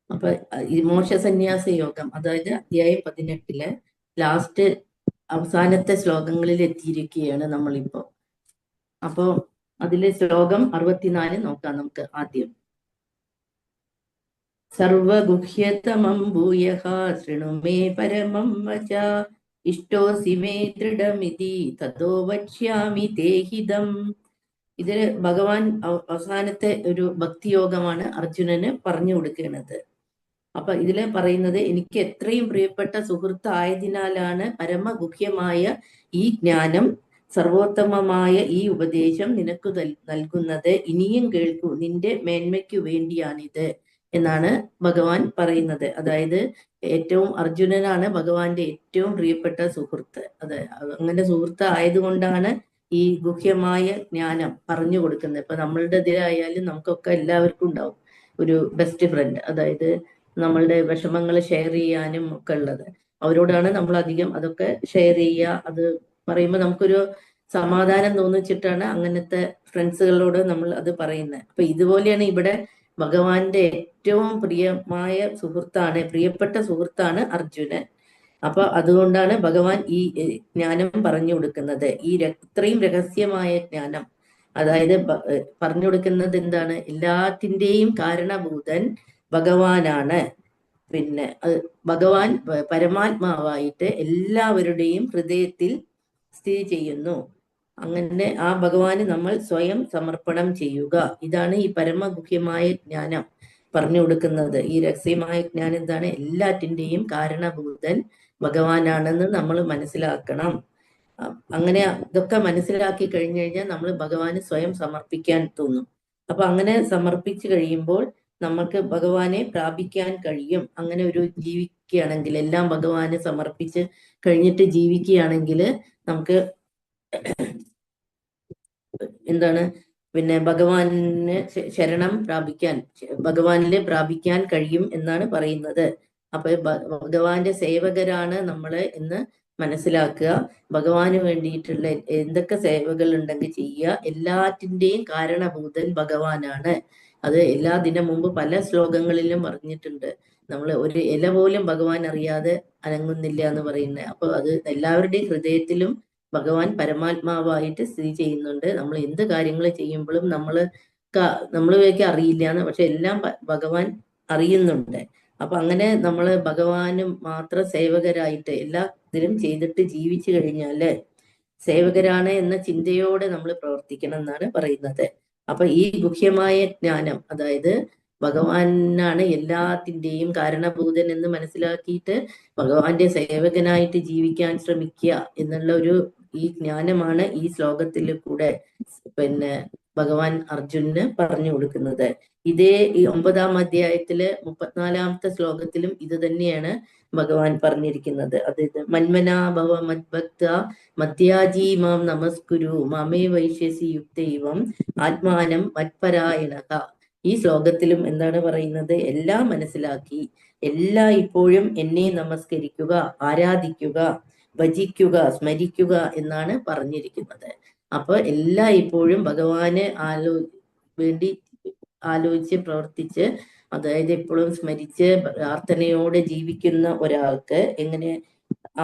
അപ്പൊ ഈ മോക്ഷ സന്യാസ യോഗം, അതായത് അധ്യായം 18 ലാസ്റ്റ് അവസാനത്തെ ശ്ലോകങ്ങളിൽ എത്തിയിരിക്കുകയാണ് നമ്മളിപ്പോ. അപ്പോ അതിലെ ശ്ലോകം 64 നോക്കാം നമുക്ക് ആദ്യം. സർവഗുഹ്യതമം ഭൂയഃ ശൃണു മേ പരമം വച ഇഷ്ടോസി മേ ദൃഢമിതി തതോ വക്ഷ്യാമി തേ ഹിതം. ഇതില് ഭഗവാൻ അവസാനത്തെ ഒരു ഭക്തിയോഗമാണ് അർജുനന് പറഞ്ഞു കൊടുക്കുന്നത്. അപ്പൊ ഇതില് പറയുന്നത്, എനിക്ക് എത്രയും പ്രിയപ്പെട്ട സുഹൃത്തായതിനാലാണ് പരമഗുഹ്യമായ ഈ ജ്ഞാനം, സർവോത്തമമായ ഈ ഉപദേശം നിനക്ക് നൽകുന്നത്. ഇനിയും കേൾക്കൂ, നിന്റെ മേന്മയ്ക്കു വേണ്ടിയാണിത് എന്നാണ് ഭഗവാൻ പറയുന്നത്. അതായത് ഏറ്റവും അർജുനനാണ് ഭഗവാന്റെ ഏറ്റവും പ്രിയപ്പെട്ട സുഹൃത്ത്. അങ്ങനെ സുഹൃത്ത് ആയതുകൊണ്ടാണ് ഈ ഗുഹ്യമായ ജ്ഞാനം പറഞ്ഞു കൊടുക്കുന്നത്. ഇപ്പൊ നമ്മളുടെ ഇതിലായാലും നമുക്കൊക്കെ എല്ലാവർക്കും ഉണ്ടാവും ഒരു ബെസ്റ്റ് ഫ്രണ്ട്, അതായത് നമ്മളുടെ വിഷമങ്ങൾ ഷെയർ ചെയ്യാനും ഒക്കെ ഉള്ളത്. അവരോടാണ് നമ്മൾ അധികം അതൊക്കെ ഷെയർ ചെയ്യുക. അത് പറയുമ്പോൾ നമുക്കൊരു സമാധാനം തോന്നിച്ചിട്ടാണ് അങ്ങനത്തെ ഫ്രണ്ട്സുകളോട് നമ്മൾ അത് പറയുന്നത്. അപ്പൊ ഇതുപോലെയാണ് ഇവിടെ ഭഗവാന്റെ ഏറ്റവും പ്രിയമായ സുഹൃത്താണ്, പ്രിയപ്പെട്ട സുഹൃത്താണ് അർജുനൻ. അപ്പൊ അതുകൊണ്ടാണ് ഭഗവാൻ ഈ ജ്ഞാനം പറഞ്ഞു കൊടുക്കുന്നത്. ഈ ഇത്രയും രഹസ്യമായ ജ്ഞാനം, അതായത് പറഞ്ഞു കൊടുക്കുന്നത് എന്താണ്? എല്ലാത്തിൻ്റെയും കാരണഭൂതൻ ഭഗവാനാണ്. പിന്നെ ഭഗവാൻ പരമാത്മാവായിട്ട് എല്ലാവരുടെയും ഹൃദയത്തിൽ സ്ഥിതി ചെയ്യുന്നു. അങ്ങനെ ആ ഭഗവാന് നമ്മൾ സ്വയം സമർപ്പണം ചെയ്യുക. ഇതാണ് ഈ പരമഗുഹ്യമായ ജ്ഞാനം പറഞ്ഞു കൊടുക്കുന്നത്. ഈ രഹസ്യമായ ജ്ഞാനം എന്താണ്? എല്ലാറ്റിൻ്റെയും കാരണഭൂതൻ ഭഗവാനാണെന്ന് നമ്മൾ മനസ്സിലാക്കണം. അങ്ങനെ ഇതൊക്കെ മനസ്സിലാക്കി കഴിഞ്ഞു കഴിഞ്ഞാൽ നമ്മൾ ഭഗവാന് സ്വയം സമർപ്പിക്കാൻ തോന്നും. അപ്പൊ അങ്ങനെ സമർപ്പിച്ചു കഴിയുമ്പോൾ നമ്മൾക്ക് ഭഗവാനെ പ്രാപിക്കാൻ കഴിയും. അങ്ങനെ ഒരു ജീവിക്കുകയാണെങ്കിൽ, എല്ലാം ഭഗവാന് സമർപ്പിച്ച് കഴിഞ്ഞിട്ട് ജീവിക്കുകയാണെങ്കിൽ നമുക്ക് എന്താണ് പിന്നെ ഭഗവാന് ശരണം പ്രാപിക്കാൻ, ഭഗവാനിലെ പ്രാപിക്കാൻ കഴിയും എന്നാണ് പറയുന്നത്. അപ്പൊ ഭഗവാന്റെ സേവകരാണ് നമ്മള് എന്ന് മനസ്സിലാക്കുക. ഭഗവാന് വേണ്ടിയിട്ടുള്ള എന്തൊക്കെ സേവകൾ ഉണ്ടെങ്കിൽ ചെയ്യുക. എല്ലാറ്റിൻ്റെയും കാരണഭൂതൻ ഭഗവാനാണ്. അത് എല്ലാ ദിനം മുമ്പ് പല ശ്ലോകങ്ങളിലും പറഞ്ഞിട്ടുണ്ട്. നമ്മൾ ഒരു ഇല പോലും ഭഗവാൻ അറിയാതെ അനങ്ങുന്നില്ല എന്ന് പറയുന്നത്. അപ്പൊ അത് എല്ലാവരുടെയും ഹൃദയത്തിലും ഭഗവാൻ പരമാത്മാവായിട്ട് സ്ഥിതി ചെയ്യുന്നുണ്ട്. നമ്മൾ എന്ത് കാര്യങ്ങൾ ചെയ്യുമ്പോഴും നമ്മൾക്ക് അറിയില്ല എന്ന്, പക്ഷെ എല്ലാം ഭഗവാൻ അറിയുന്നുണ്ട്. അപ്പൊ അങ്ങനെ നമ്മൾ ഭഗവാനും മാത്രം സേവകരായിട്ട് എല്ലാ ഇതിലും ചെയ്തിട്ട് ജീവിച്ചു കഴിഞ്ഞാല് സേവകരാണ് എന്ന ചിന്തയോടെ നമ്മൾ പ്രവർത്തിക്കണം എന്നാണ് പറയുന്നത്. അപ്പൊ ഈ ഗുഹ്യമായ ജ്ഞാനം, അതായത് ഭഗവാനാണ് എല്ലാത്തിൻ്റെയും കാരണഭൂതൻ എന്ന് മനസ്സിലാക്കിയിട്ട് ഭഗവാന്റെ സേവകനായിട്ട് ജീവിക്കാൻ ശ്രമിക്കുക എന്നുള്ള ഈ ജ്ഞാനമാണ് ഈ ശ്ലോകത്തിൽ കൂടെ പിന്നെ ഭഗവാൻ അർജുനന് പറഞ്ഞു കൊടുക്കുന്നത്. ഇതേ ഈ 9-ാം അധ്യായത്തില് 34-ാമത്തെ ശ്ലോകത്തിലും ഇത് തന്നെയാണ് ഭഗവാൻ പറഞ്ഞിരിക്കുന്നത്. അതായത് മന്മനാഭവ മദ്ഭക്ത മധ്യാജീ മാം നമസ്കുരു മാമേ വൈശ്യസി യുക്തൈവം ആത്മാനം മത്പരായണക. ഈ ശ്ലോകത്തിലും എന്താണ് പറയുന്നത്? എല്ലാം മനസ്സിലാക്കി ഇപ്പോഴും എന്നെ നമസ്കരിക്കുക, ആരാധിക്കുക, ഭജിക്കുക, സ്മരിക്കുക എന്നാണ് പറഞ്ഞിരിക്കുന്നത്. അപ്പൊ ഇപ്പോഴും ഭഗവാനെ വേണ്ടി ആലോചിച്ച് പ്രവർത്തിച്ച്, അതായത് എപ്പോഴും സ്മരിച്ച് പ്രാർത്ഥനയോടെ ജീവിക്കുന്ന ഒരാൾക്ക് എങ്ങനെ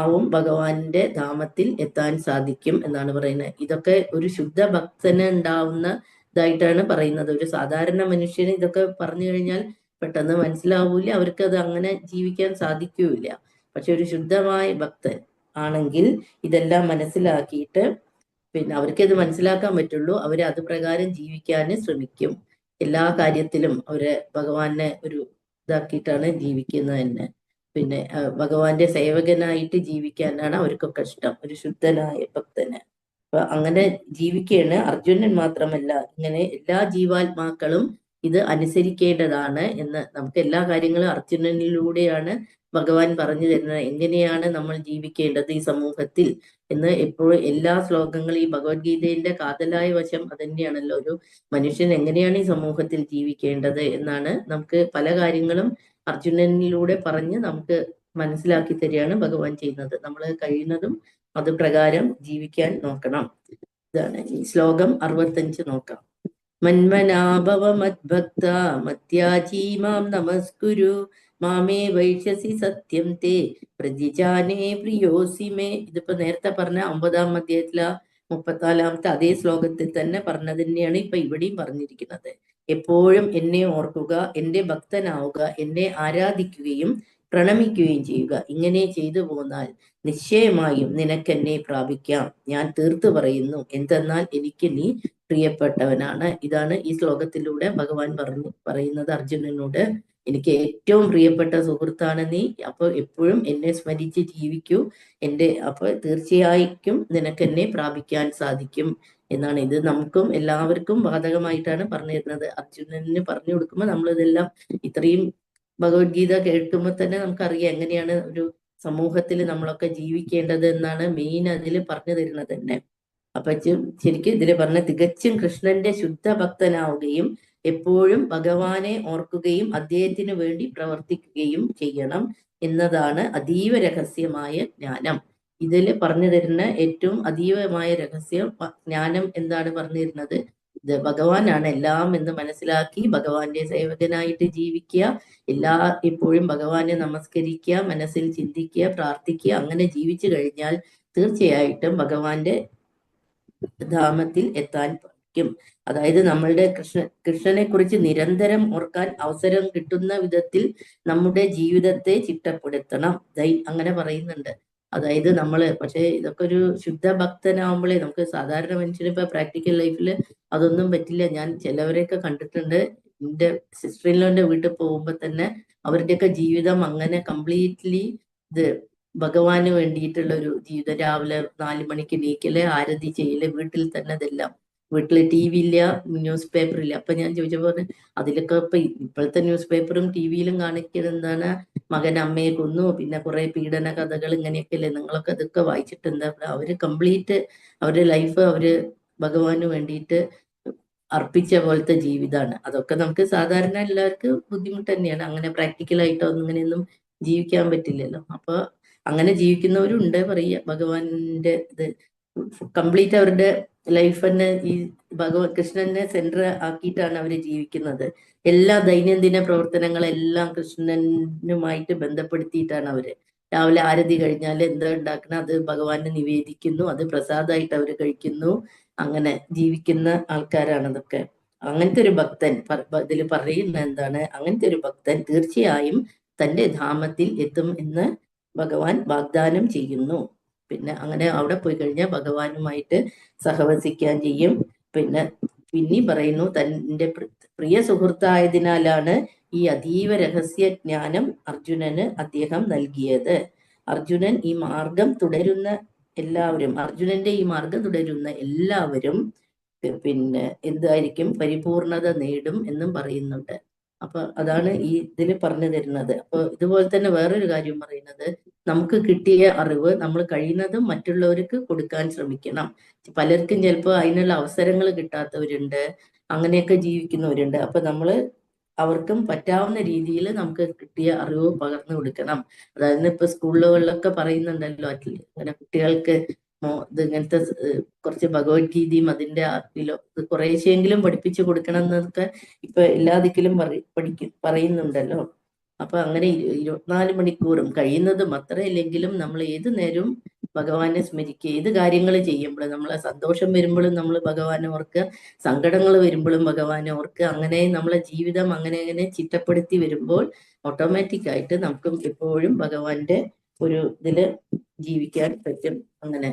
ആവും ഭഗവാന്റെ ധാമത്തിൽ എത്താൻ സാധിക്കും എന്നാണ് പറയുന്നത്. ഇതൊക്കെ ഒരു ശുദ്ധ ഭക്തന് ഉണ്ടാവുന്ന ഇതായിട്ടാണ് പറയുന്നത്. ഒരു സാധാരണ മനുഷ്യന് ഇതൊക്കെ പറഞ്ഞു കഴിഞ്ഞാൽ പെട്ടെന്ന് മനസ്സിലാവൂല, അവർക്ക് അത് അങ്ങനെ ജീവിക്കാൻ സാധിക്കൂല. പക്ഷെ ഒരു ശുദ്ധമായ ഭക്തൻ ആണെങ്കിൽ ഇതെല്ലാം മനസ്സിലാക്കിയിട്ട് പിന്നെ അവർക്കത് മനസ്സിലാക്കാൻ പറ്റുള്ളൂ, അവര് അത് പ്രകാരം ജീവിക്കാൻ ശ്രമിക്കും. എല്ലാ കാര്യത്തിലും അവര് ഭഗവാനെ ഒരു ഇതാക്കിയിട്ടാണ് ജീവിക്കുന്നത് തന്നെ. പിന്നെ ഭഗവാന്റെ സേവകനായിട്ട് ജീവിക്കാനാണ് അവർക്കൊക്കെ ഇഷ്ടം, ഒരു ശുദ്ധനായ ഭക്തന്. അപ്പൊ അങ്ങനെ ജീവിക്കുകയാണ്. അർജുനൻ മാത്രമല്ല, ഇങ്ങനെ എല്ലാ ജീവാത്മാക്കളും ഇത് അനുസരിക്കേണ്ടതാണ് എന്ന് നമുക്ക് എല്ലാ കാര്യങ്ങളും അർജുനനിലൂടെയാണ് ഭഗവാൻ പറഞ്ഞു തരുന്നത്. എങ്ങനെയാണ് നമ്മൾ ജീവിക്കേണ്ടത് ഈ സമൂഹത്തിൽ എന്ന് എപ്പോഴും എല്ലാ ശ്ലോകങ്ങളും, ഈ ഭഗവത്ഗീതയുടെ കാതലായ വശം അതന്നെയാണല്ലോ, ഒരു മനുഷ്യൻ എങ്ങനെയാണ് ഈ സമൂഹത്തിൽ ജീവിക്കേണ്ടത് എന്നാണ് നമുക്ക് പല കാര്യങ്ങളും അർജുനനിലൂടെ പറഞ്ഞ് നമുക്ക് മനസ്സിലാക്കി തരികയാണ് ഭഗവാൻ ചെയ്യുന്നത്. നമ്മൾ കഴിയുന്നതും അത് പ്രകാരം ജീവിക്കാൻ നോക്കണം. ഇതാണ് ഈ ശ്ലോകം 65 നോക്കാം. മന്മനാഭവ മദ്ഭക്ത മത്യാജീ മാം നമസ്കുരു മാമേ വൈഷ്യസി സത്യം തേ പ്രതിജാനേ പ്രിയോസി മേ. ഇതിപ്പോ നേരത്തെ പറഞ്ഞ 9-ാം അധ്യായത്തിലെ 34-ാമത്തെ അതേ ശ്ലോകത്തിൽ തന്നെ പറഞ്ഞത് തന്നെയാണ് ഇപ്പൊ ഇവിടെയും പറഞ്ഞിരിക്കുന്നത്. എപ്പോഴും എന്നെ ഓർക്കുക, എന്റെ ഭക്തനാവുക, എന്നെ ആരാധിക്കുകയും പ്രണമിക്കുകയും ചെയ്യുക. ഇങ്ങനെ ചെയ്തു പോന്നാൽ നിശ്ചയമായും നിനക്കെന്നെ പ്രാപിക്കാം. ഞാൻ തീർത്തു പറയുന്നു, എന്തെന്നാൽ എനിക്ക് നീ പ്രിയപ്പെട്ടവനാണ്. ഇതാണ് ഈ ശ്ലോകത്തിലൂടെ ഭഗവാൻ പറയുന്നത് അർജുനനോട്. എനിക്ക് ഏറ്റവും പ്രിയപ്പെട്ട സുഹൃത്താണ് നീ. അപ്പൊ എപ്പോഴും എന്നെ സ്മരിച്ച് ജീവിക്കൂ, അപ്പൊ തീർച്ചയായും നിനക്കെന്നെ പ്രാപിക്കാൻ സാധിക്കും എന്നാണ്. ഇത് നമുക്കും എല്ലാവർക്കും ബാധകമായിട്ടാണ് പറഞ്ഞു തരുന്നത്. അർജുനന് പറഞ്ഞു കൊടുക്കുമ്പോൾ നമ്മളിതെല്ലാം ഇത്രയും ഭഗവത്ഗീത കേൾക്കുമ്പോൾ തന്നെ നമുക്കറിയാം എങ്ങനെയാണ് ഒരു സമൂഹത്തിൽ നമ്മളൊക്കെ ജീവിക്കേണ്ടത് എന്നാണ് മെയിൻ അതിൽ പറഞ്ഞു തരുന്നത് തന്നെ. അപ്പൊ ശരിക്കും ഇതിൽ പറഞ്ഞ തികച്ചും കൃഷ്ണന്റെ ശുദ്ധ ഭക്തനാവുകയും എപ്പോഴും ഭഗവാനെ ഓർക്കുകയും അദ്ദേഹത്തിന് വേണ്ടി പ്രവർത്തിക്കുകയും ചെയ്യണം എന്നതാണ് അതീവ രഹസ്യമായ ജ്ഞാനം. ഇതിൽ പറഞ്ഞു തരുന്ന ഏറ്റവും അതീവമായ രഹസ്യം ജ്ഞാനം എന്താണ് പറഞ്ഞു തരുന്നത്? ഇത് ഭഗവാനാണ് എല്ലാം എന്ന് മനസ്സിലാക്കി ഭഗവാന്റെ സേവകനായിട്ട് ജീവിക്കുക, എപ്പോഴും ഭഗവാനെ നമസ്കരിക്കുക, മനസ്സിൽ ചിന്തിക്കുക, പ്രാർത്ഥിക്കുക. അങ്ങനെ ജീവിച്ചു കഴിഞ്ഞാൽ തീർച്ചയായിട്ടും ഭഗവാന്റെ ധാമത്തിൽ എത്താൻ പറ്റും. അതായത് നമ്മളുടെ കൃഷ്ണനെ കുറിച്ച് നിരന്തരം ഓർക്കാൻ അവസരം കിട്ടുന്ന വിധത്തിൽ നമ്മുടെ ജീവിതത്തെ ചിട്ടപ്പെടുത്തണം. അങ്ങനെ പറയുന്നുണ്ട്. അതായത് പക്ഷെ ഇതൊക്കെ ഒരു ശുദ്ധ ഭക്തനാവുമ്പോഴേ നമുക്ക് സാധാരണ മനുഷ്യന് ഇപ്പൊ പ്രാക്ടിക്കൽ ലൈഫിൽ അതൊന്നും പറ്റില്ല. ഞാൻ ചിലവരെയൊക്കെ കണ്ടിട്ടുണ്ട്. എന്റെ സിസ്റ്ററിൻലോന്റെ വീട്ടിൽ പോകുമ്പോ തന്നെ അവരുടെയൊക്കെ ജീവിതം അങ്ങനെ കംപ്ലീറ്റ്ലി ഇത് ഭഗവാന് വേണ്ടിയിട്ടുള്ള ഒരു ജീവിതം. രാവിലെ 4 മണിക്ക് എണീക്കല്, ആരതി ചെയ്യല്, വീട്ടിൽ തന്നെ ഇതെല്ലാം. വീട്ടില് TV ഇല്ല, ന്യൂസ് പേപ്പർ ഇല്ല. അപ്പൊ ഞാൻ ചോദിച്ചപ്പോ അതിലൊക്കെ ഇപ്പോഴത്തെ ന്യൂസ് പേപ്പറും TV-യിലും കാണിക്കുന്നത് എന്താണ്? മകൻ അമ്മയെ കൊന്നു, പിന്നെ കുറെ പീഡന കഥകൾ, ഇങ്ങനെയൊക്കെ അല്ലേ. നിങ്ങളൊക്കെ അതൊക്കെ വായിച്ചിട്ട് എന്താ? അവര് കംപ്ലീറ്റ് അവരുടെ ലൈഫ് അവര് ഭഗവാന് വേണ്ടിയിട്ട് അർപ്പിച്ച പോലത്തെ ജീവിതമാണ്. അതൊക്കെ നമുക്ക് സാധാരണ എല്ലാവർക്കും ബുദ്ധിമുട്ട് തന്നെയാണ്. അങ്ങനെ പ്രാക്ടിക്കലായിട്ടോ ഇങ്ങനെയൊന്നും ജീവിക്കാൻ പറ്റില്ലല്ലോ. അപ്പൊ അങ്ങനെ ജീവിക്കുന്നവരുണ്ട്. ഭഗവാന്റെ ഇത് കംപ്ലീറ്റ് അവരുടെ ലൈഫ് തന്നെ ഈ കൃഷ്ണനെ സെന്റർ ആക്കിയിട്ടാണ് അവര് ജീവിക്കുന്നത്. എല്ലാ ദൈനംദിന പ്രവർത്തനങ്ങളെല്ലാം കൃഷ്ണനുമായിട്ട് ബന്ധപ്പെടുത്തിയിട്ടാണ് അവര്. രാവിലെ ആരതി കഴിഞ്ഞാൽ എന്താ ഉണ്ടാക്കണം അത് ഭഗവാന് നിവേദിക്കുന്നു, അത് പ്രസാദമായിട്ട് അവര് കഴിക്കുന്നു. അങ്ങനെ ജീവിക്കുന്ന ആൾക്കാരാണ് അതൊക്കെ. അങ്ങനത്തെ ഒരു ഭക്തൻ ഇതിൽ പറയുന്ന എന്താണ്? അങ്ങനത്തെ ഒരു ഭക്തൻ തീർച്ചയായും തന്റെ ധാമത്തിൽ എത്തും എന്ന് ഭഗവാൻ വാഗ്ദാനം ചെയ്യുന്നു. പിന്നെ അങ്ങനെ അവിടെ പോയി കഴിഞ്ഞാൽ ഭഗവാനുമായിട്ട് സഹവസിക്കാൻ ചെയ്യും. പിന്നെ പറയുന്നു, തന്റെ പ്രിയ സുഹൃത്തായതിനാലാണ് ഈ അതീവ രഹസ്യ ജ്ഞാനം അർജുനന് അദ്ദേഹം നൽകിയത്. അർജുനൻ ഈ മാർഗം തുടരുന്ന എല്ലാവരും, അർജുനന്റെ ഈ മാർഗം തുടരുന്ന എല്ലാവരും എന്തായിരിക്കും? പരിപൂർണത നേടും എന്നും പറയുന്നുണ്ട്. അപ്പൊ അതാണ് ഈ ഇതിൽ പറഞ്ഞു തരുന്നത്. അപ്പൊ ഇതുപോലെ തന്നെ വേറൊരു കാര്യം പറയുന്നത്, നമുക്ക് കിട്ടിയ അറിവ് നമ്മൾ കഴിയുന്നതും മറ്റുള്ളവർക്ക് കൊടുക്കാൻ ശ്രമിക്കണം. പലർക്കും ചിലപ്പോൾ അതിനുള്ള അവസരങ്ങൾ കിട്ടാത്തവരുണ്ട്, അങ്ങനെയൊക്കെ ജീവിക്കുന്നവരുണ്ട്. അപ്പൊ അവർക്കും പറ്റാവുന്ന രീതിയിൽ നമുക്ക് കിട്ടിയ അറിവ് പകർന്നു കൊടുക്കണം. അതായത് ഇപ്പൊ സ്കൂളുകളിലൊക്കെ പറയുന്നുണ്ടല്ലോ, അങ്ങനെ കുട്ടികൾക്ക് ഇങ്ങനത്തെ കുറച്ച് ഭഗവത്ഗീതയും അതിന്റെ കുറേശ്ശെങ്കിലും പഠിപ്പിച്ചു കൊടുക്കണം എന്നൊക്കെ ഇപ്പൊ എല്ലാ ദിക്കിലും പറയുന്നുണ്ടല്ലോ. അപ്പൊ അങ്ങനെ 24 മണിക്കൂറും കഴിയുന്നതും അത്രയില്ലെങ്കിലും നമ്മൾ ഏതു നേരവും ഭഗവാനെ സ്മരിക്കുക. ഏത് കാര്യങ്ങൾ ചെയ്യുമ്പോഴും, നമ്മളെ സന്തോഷം വരുമ്പോഴും നമ്മൾ ഭഗവാനെ ഓർക്കുക, സങ്കടങ്ങൾ വരുമ്പോഴും ഭഗവാനെ ഓർക്കുക. അങ്ങനെ നമ്മളെ ജീവിതം അങ്ങനെ അങ്ങനെ ചിട്ടപ്പെടുത്തി വരുമ്പോൾ ഓട്ടോമാറ്റിക് ആയിട്ട് നമുക്കും എപ്പോഴും ഭഗവാന്റെ ഒരു ഇതില് ജീവിക്കാൻ പറ്റും. അങ്ങനെ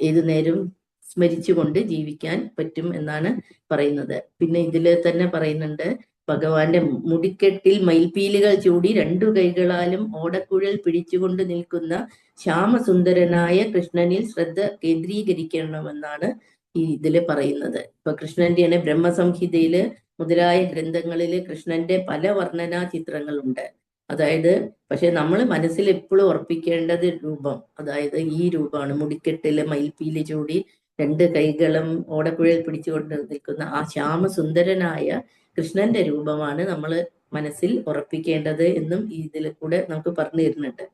ഏതു നേരം സ്മരിച്ചുകൊണ്ട് ജീവിക്കാൻ പറ്റും എന്നാണ് പറയുന്നത്. പിന്നെ ഇതില് തന്നെ പറയുന്നുണ്ട്, ഭഗവാന്റെ മുടിക്കെട്ടിൽ മയിൽപീലികൾ ചൂടി 2 കൈകളാലും ഓടക്കുഴൽ പിടിച്ചുകൊണ്ട് നിൽക്കുന്ന ശ്യാമസുന്ദരനായ കൃഷ്ണനിൽ ശ്രദ്ധ കേന്ദ്രീകരിക്കണമെന്നാണ് ഈ ഇതില് പറയുന്നത്. ഇപ്പൊ കൃഷ്ണന്റെയാണ് ബ്രഹ്മസംഹിതയില് മുതലായ ഗ്രന്ഥങ്ങളില് കൃഷ്ണന്റെ പല വർണ്ണനാ ചിത്രങ്ങളുണ്ട്. അതായത് പക്ഷെ നമ്മൾ മനസ്സിൽ എപ്പോഴും ഉറപ്പിക്കേണ്ടത് രൂപം, അതായത് ഈ രൂപമാണ്. മുടിക്കെട്ടില് മയിൽപീലി ചൂടി 2 കൈകളും ഓടക്കുഴൽ പിടിച്ചുകൊണ്ട് നിൽക്കുന്ന ആ ശ്യാമസുന്ദരനായ കൃഷ്ണന്റെ രൂപമാണ് നമ്മൾ മനസ്സിൽ ഉറപ്പിക്കേണ്ടത് എന്നും ഇതിൽ കൂടെ നമുക്ക് പറഞ്ഞു തരുന്നുണ്ട്.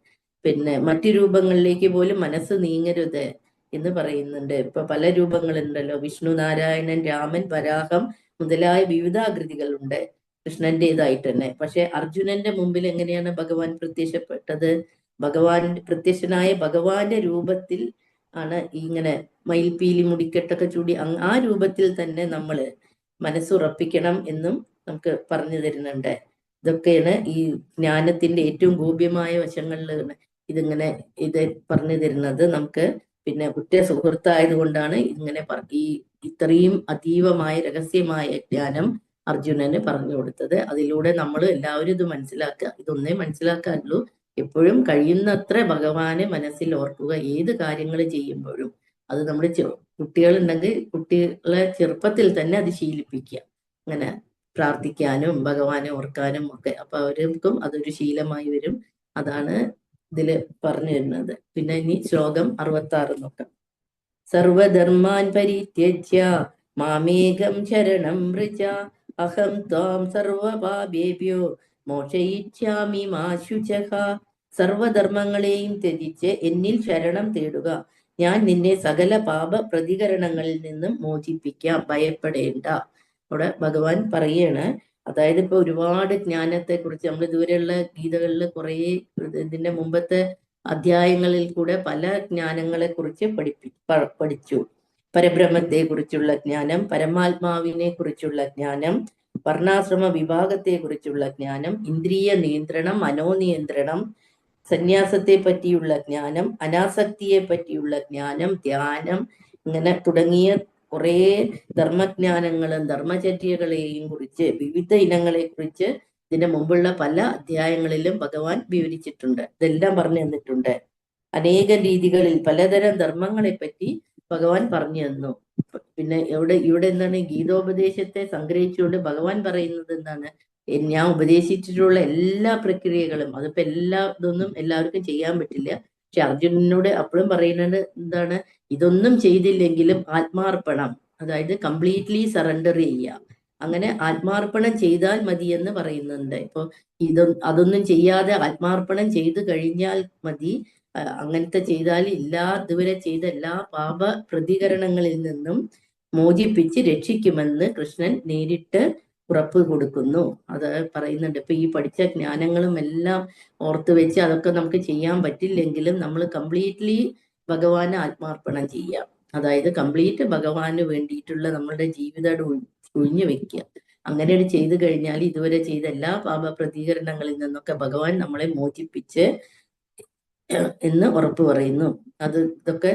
പിന്നെ മറ്റു രൂപങ്ങളിലേക്ക് പോലും മനസ്സ് നീങ്ങരുത് എന്ന് പറയുന്നുണ്ട്. ഇപ്പൊ പല രൂപങ്ങളുണ്ടല്ലോ, വിഷ്ണു, നാരായണൻ, രാമൻ, വരാഹം മുതലായ വിവിധാകൃതികളുണ്ട് കൃഷ്ണന്റേതായിട്ട് തന്നെ. പക്ഷെ അർജുനന്റെ മുമ്പിൽ എങ്ങനെയാണ് ഭഗവാൻ പ്രത്യക്ഷപ്പെട്ടത്? പ്രത്യക്ഷനായ ഭഗവാന്റെ രൂപത്തിൽ ആണ് ഇങ്ങനെ മയിൽപീലി മുടിക്കെട്ടൊക്കെ ചൂടി ആ രൂപത്തിൽ തന്നെ നമ്മള് മനസ്സുറപ്പിക്കണം എന്നും നമുക്ക് പറഞ്ഞു തരുന്നുണ്ട്. ഇതൊക്കെയാണ് ഈ ജ്ഞാനത്തിന്റെ ഏറ്റവും ഗോപ്യമായ വശങ്ങളിലാണ് ഇത് പറഞ്ഞു തരുന്നത് നമുക്ക്. പിന്നെ ഉറ്റ സുഹൃത്തായത് കൊണ്ടാണ് ഇങ്ങനെ ഈ ഇത്രയും അതീവമായ രഹസ്യമായ ജ്ഞാനം അർജുനന് പറഞ്ഞു കൊടുത്തത്. അതിലൂടെ നമ്മൾ എല്ലാവരും ഇത് മനസ്സിലാക്കുക. ഇതൊന്നേ മനസ്സിലാക്കാനുള്ളൂ, എപ്പോഴും കഴിയുന്നത്ര ഭഗവാനെ മനസ്സിൽ ഓർക്കുക. ഏത് കാര്യങ്ങൾ ചെയ്യുമ്പോഴും അത് നമ്മൾ കുട്ടികളുണ്ടെങ്കിൽ കുട്ടികളെ ചെറുപ്പത്തിൽ തന്നെ അത് ശീലിപ്പിക്കുക, അങ്ങനെ പ്രാർത്ഥിക്കാനും ഭഗവാനെ ഓർക്കാനും ഒക്കെ. അപ്പൊ അവർക്കും അതൊരു ശീലമായി വരും. അതാണ് ഇതില് പറഞ്ഞു തരുന്നത്. പിന്നെ ഇനി ശ്ലോകം 66 നോക്കാം. സർവധർമാൻ പരിത്യജ്യ മാമേകം ശരണം വൃജ അഹം ത്വാം സർവപാപേഭ്യോ മോക്ഷയിച്ഛാമി മാ ശുചഃ. സർവധർമ്മങ്ങളെയും ത്യജിച്ച് എന്നിൽ ശരണം തേടുക, ഞാൻ നിന്നെ സകല പാപ പ്രതികരണങ്ങളിൽ നിന്നും മോചിപ്പിക്കാം, ഭയപ്പെടേണ്ട. അവിടെ ഭഗവാൻ പറയാണ്, അതായത് ഇപ്പൊ ഒരുപാട് ജ്ഞാനത്തെ കുറിച്ച് നമ്മൾ ഇതുവരെയുള്ള ഗീതകളിൽ കുറെ ഇതിന്റെ മുമ്പത്തെ അധ്യായങ്ങളിൽ കൂടെ പല ജ്ഞാനങ്ങളെ കുറിച്ച് പഠിച്ചു. പരബ്രഹ്മത്തെ കുറിച്ചുള്ള ജ്ഞാനം, പരമാത്മാവിനെ കുറിച്ചുള്ള ജ്ഞാനം, വർണ്ണാശ്രമ വിഭാഗത്തെ കുറിച്ചുള്ള ജ്ഞാനം, ഇന്ദ്രിയ നിയന്ത്രണം, മനോനിയന്ത്രണം, സന്യാസത്തെ പറ്റിയുള്ള ജ്ഞാനം, അനാസക്തിയെ പറ്റിയുള്ള ജ്ഞാനം, ധ്യാനം, ഇങ്ങനെ തുടങ്ങിയ കുറെ ധർമ്മജ്ഞാനങ്ങളും ധർമ്മചര്യകളെയും കുറിച്ച്, വിവിധ ഇനങ്ങളെ കുറിച്ച് ഇതിന് മുമ്പുള്ള പല അധ്യായങ്ങളിലും ഭഗവാൻ വിവരിച്ചിട്ടുണ്ട്. ഇതെല്ലാം പറഞ്ഞു തന്നിട്ടുണ്ട്. അനേക രീതികളിൽ പലതരം ധർമ്മങ്ങളെ പറ്റി ഭഗവാൻ പറഞ്ഞു തന്നു. പിന്നെ ഇവിടെ എന്താണ്, ഗീതോപദേശത്തെ സംഗ്രഹിച്ചുകൊണ്ട് ഭഗവാൻ പറയുന്നത് എന്താണ്, ഞാൻ ഉപദേശിച്ചിട്ടുള്ള എല്ലാ പ്രക്രിയകളും, അതിപ്പോ ഇതൊന്നും എല്ലാവർക്കും ചെയ്യാൻ പറ്റില്ല. പക്ഷെ അർജുനനോട് അപ്പോഴും പറയുന്നത് എന്താണ്, ഇതൊന്നും ചെയ്തില്ലെങ്കിലും ആത്മാർപ്പണം, അതായത് കംപ്ലീറ്റ്ലി സറണ്ടർ ചെയ്യുക, അങ്ങനെ ആത്മാർപ്പണം ചെയ്താൽ മതി എന്ന് പറയുന്നുണ്ട്. ഇപ്പൊ അതൊന്നും ചെയ്യാതെ ആത്മാർപ്പണം ചെയ്തു കഴിഞ്ഞാൽ മതി, അങ്ങനത്തെ ചെയ്താൽ ഇതുവരെ ചെയ്ത എല്ലാ പാപ പ്രതികരണങ്ങളിൽ നിന്നും മോചിപ്പിച്ച് രക്ഷിക്കുമെന്ന് കൃഷ്ണൻ നേരിട്ട് ഉറപ്പ് കൊടുക്കുന്നു. അത് പറയുന്നുണ്ട്. ഇപ്പൊ ഈ പഠിച്ച ജ്ഞാനങ്ങളും എല്ലാം ഓർത്ത് വെച്ച് അതൊക്കെ നമുക്ക് ചെയ്യാൻ പറ്റില്ലെങ്കിലും നമ്മൾ കംപ്ലീറ്റ്ലി ഭഗവാന് ആത്മാർപ്പണം ചെയ്യാം. അതായത് കംപ്ലീറ്റ് ഭഗവാന് വേണ്ടിയിട്ടുള്ള നമ്മളുടെ ജീവിതം ഒഴിഞ്ഞു വെക്കുക. അങ്ങനെ ചെയ്തു കഴിഞ്ഞാൽ ഇതുവരെ ചെയ്ത എല്ലാ പാപ പ്രതികരണങ്ങളിൽ നിന്നൊക്കെ ഭഗവാൻ നമ്മളെ മോചിപ്പിച്ച് എന്ന് ഉറപ്പ് പറയുന്നു. ഇതൊക്കെ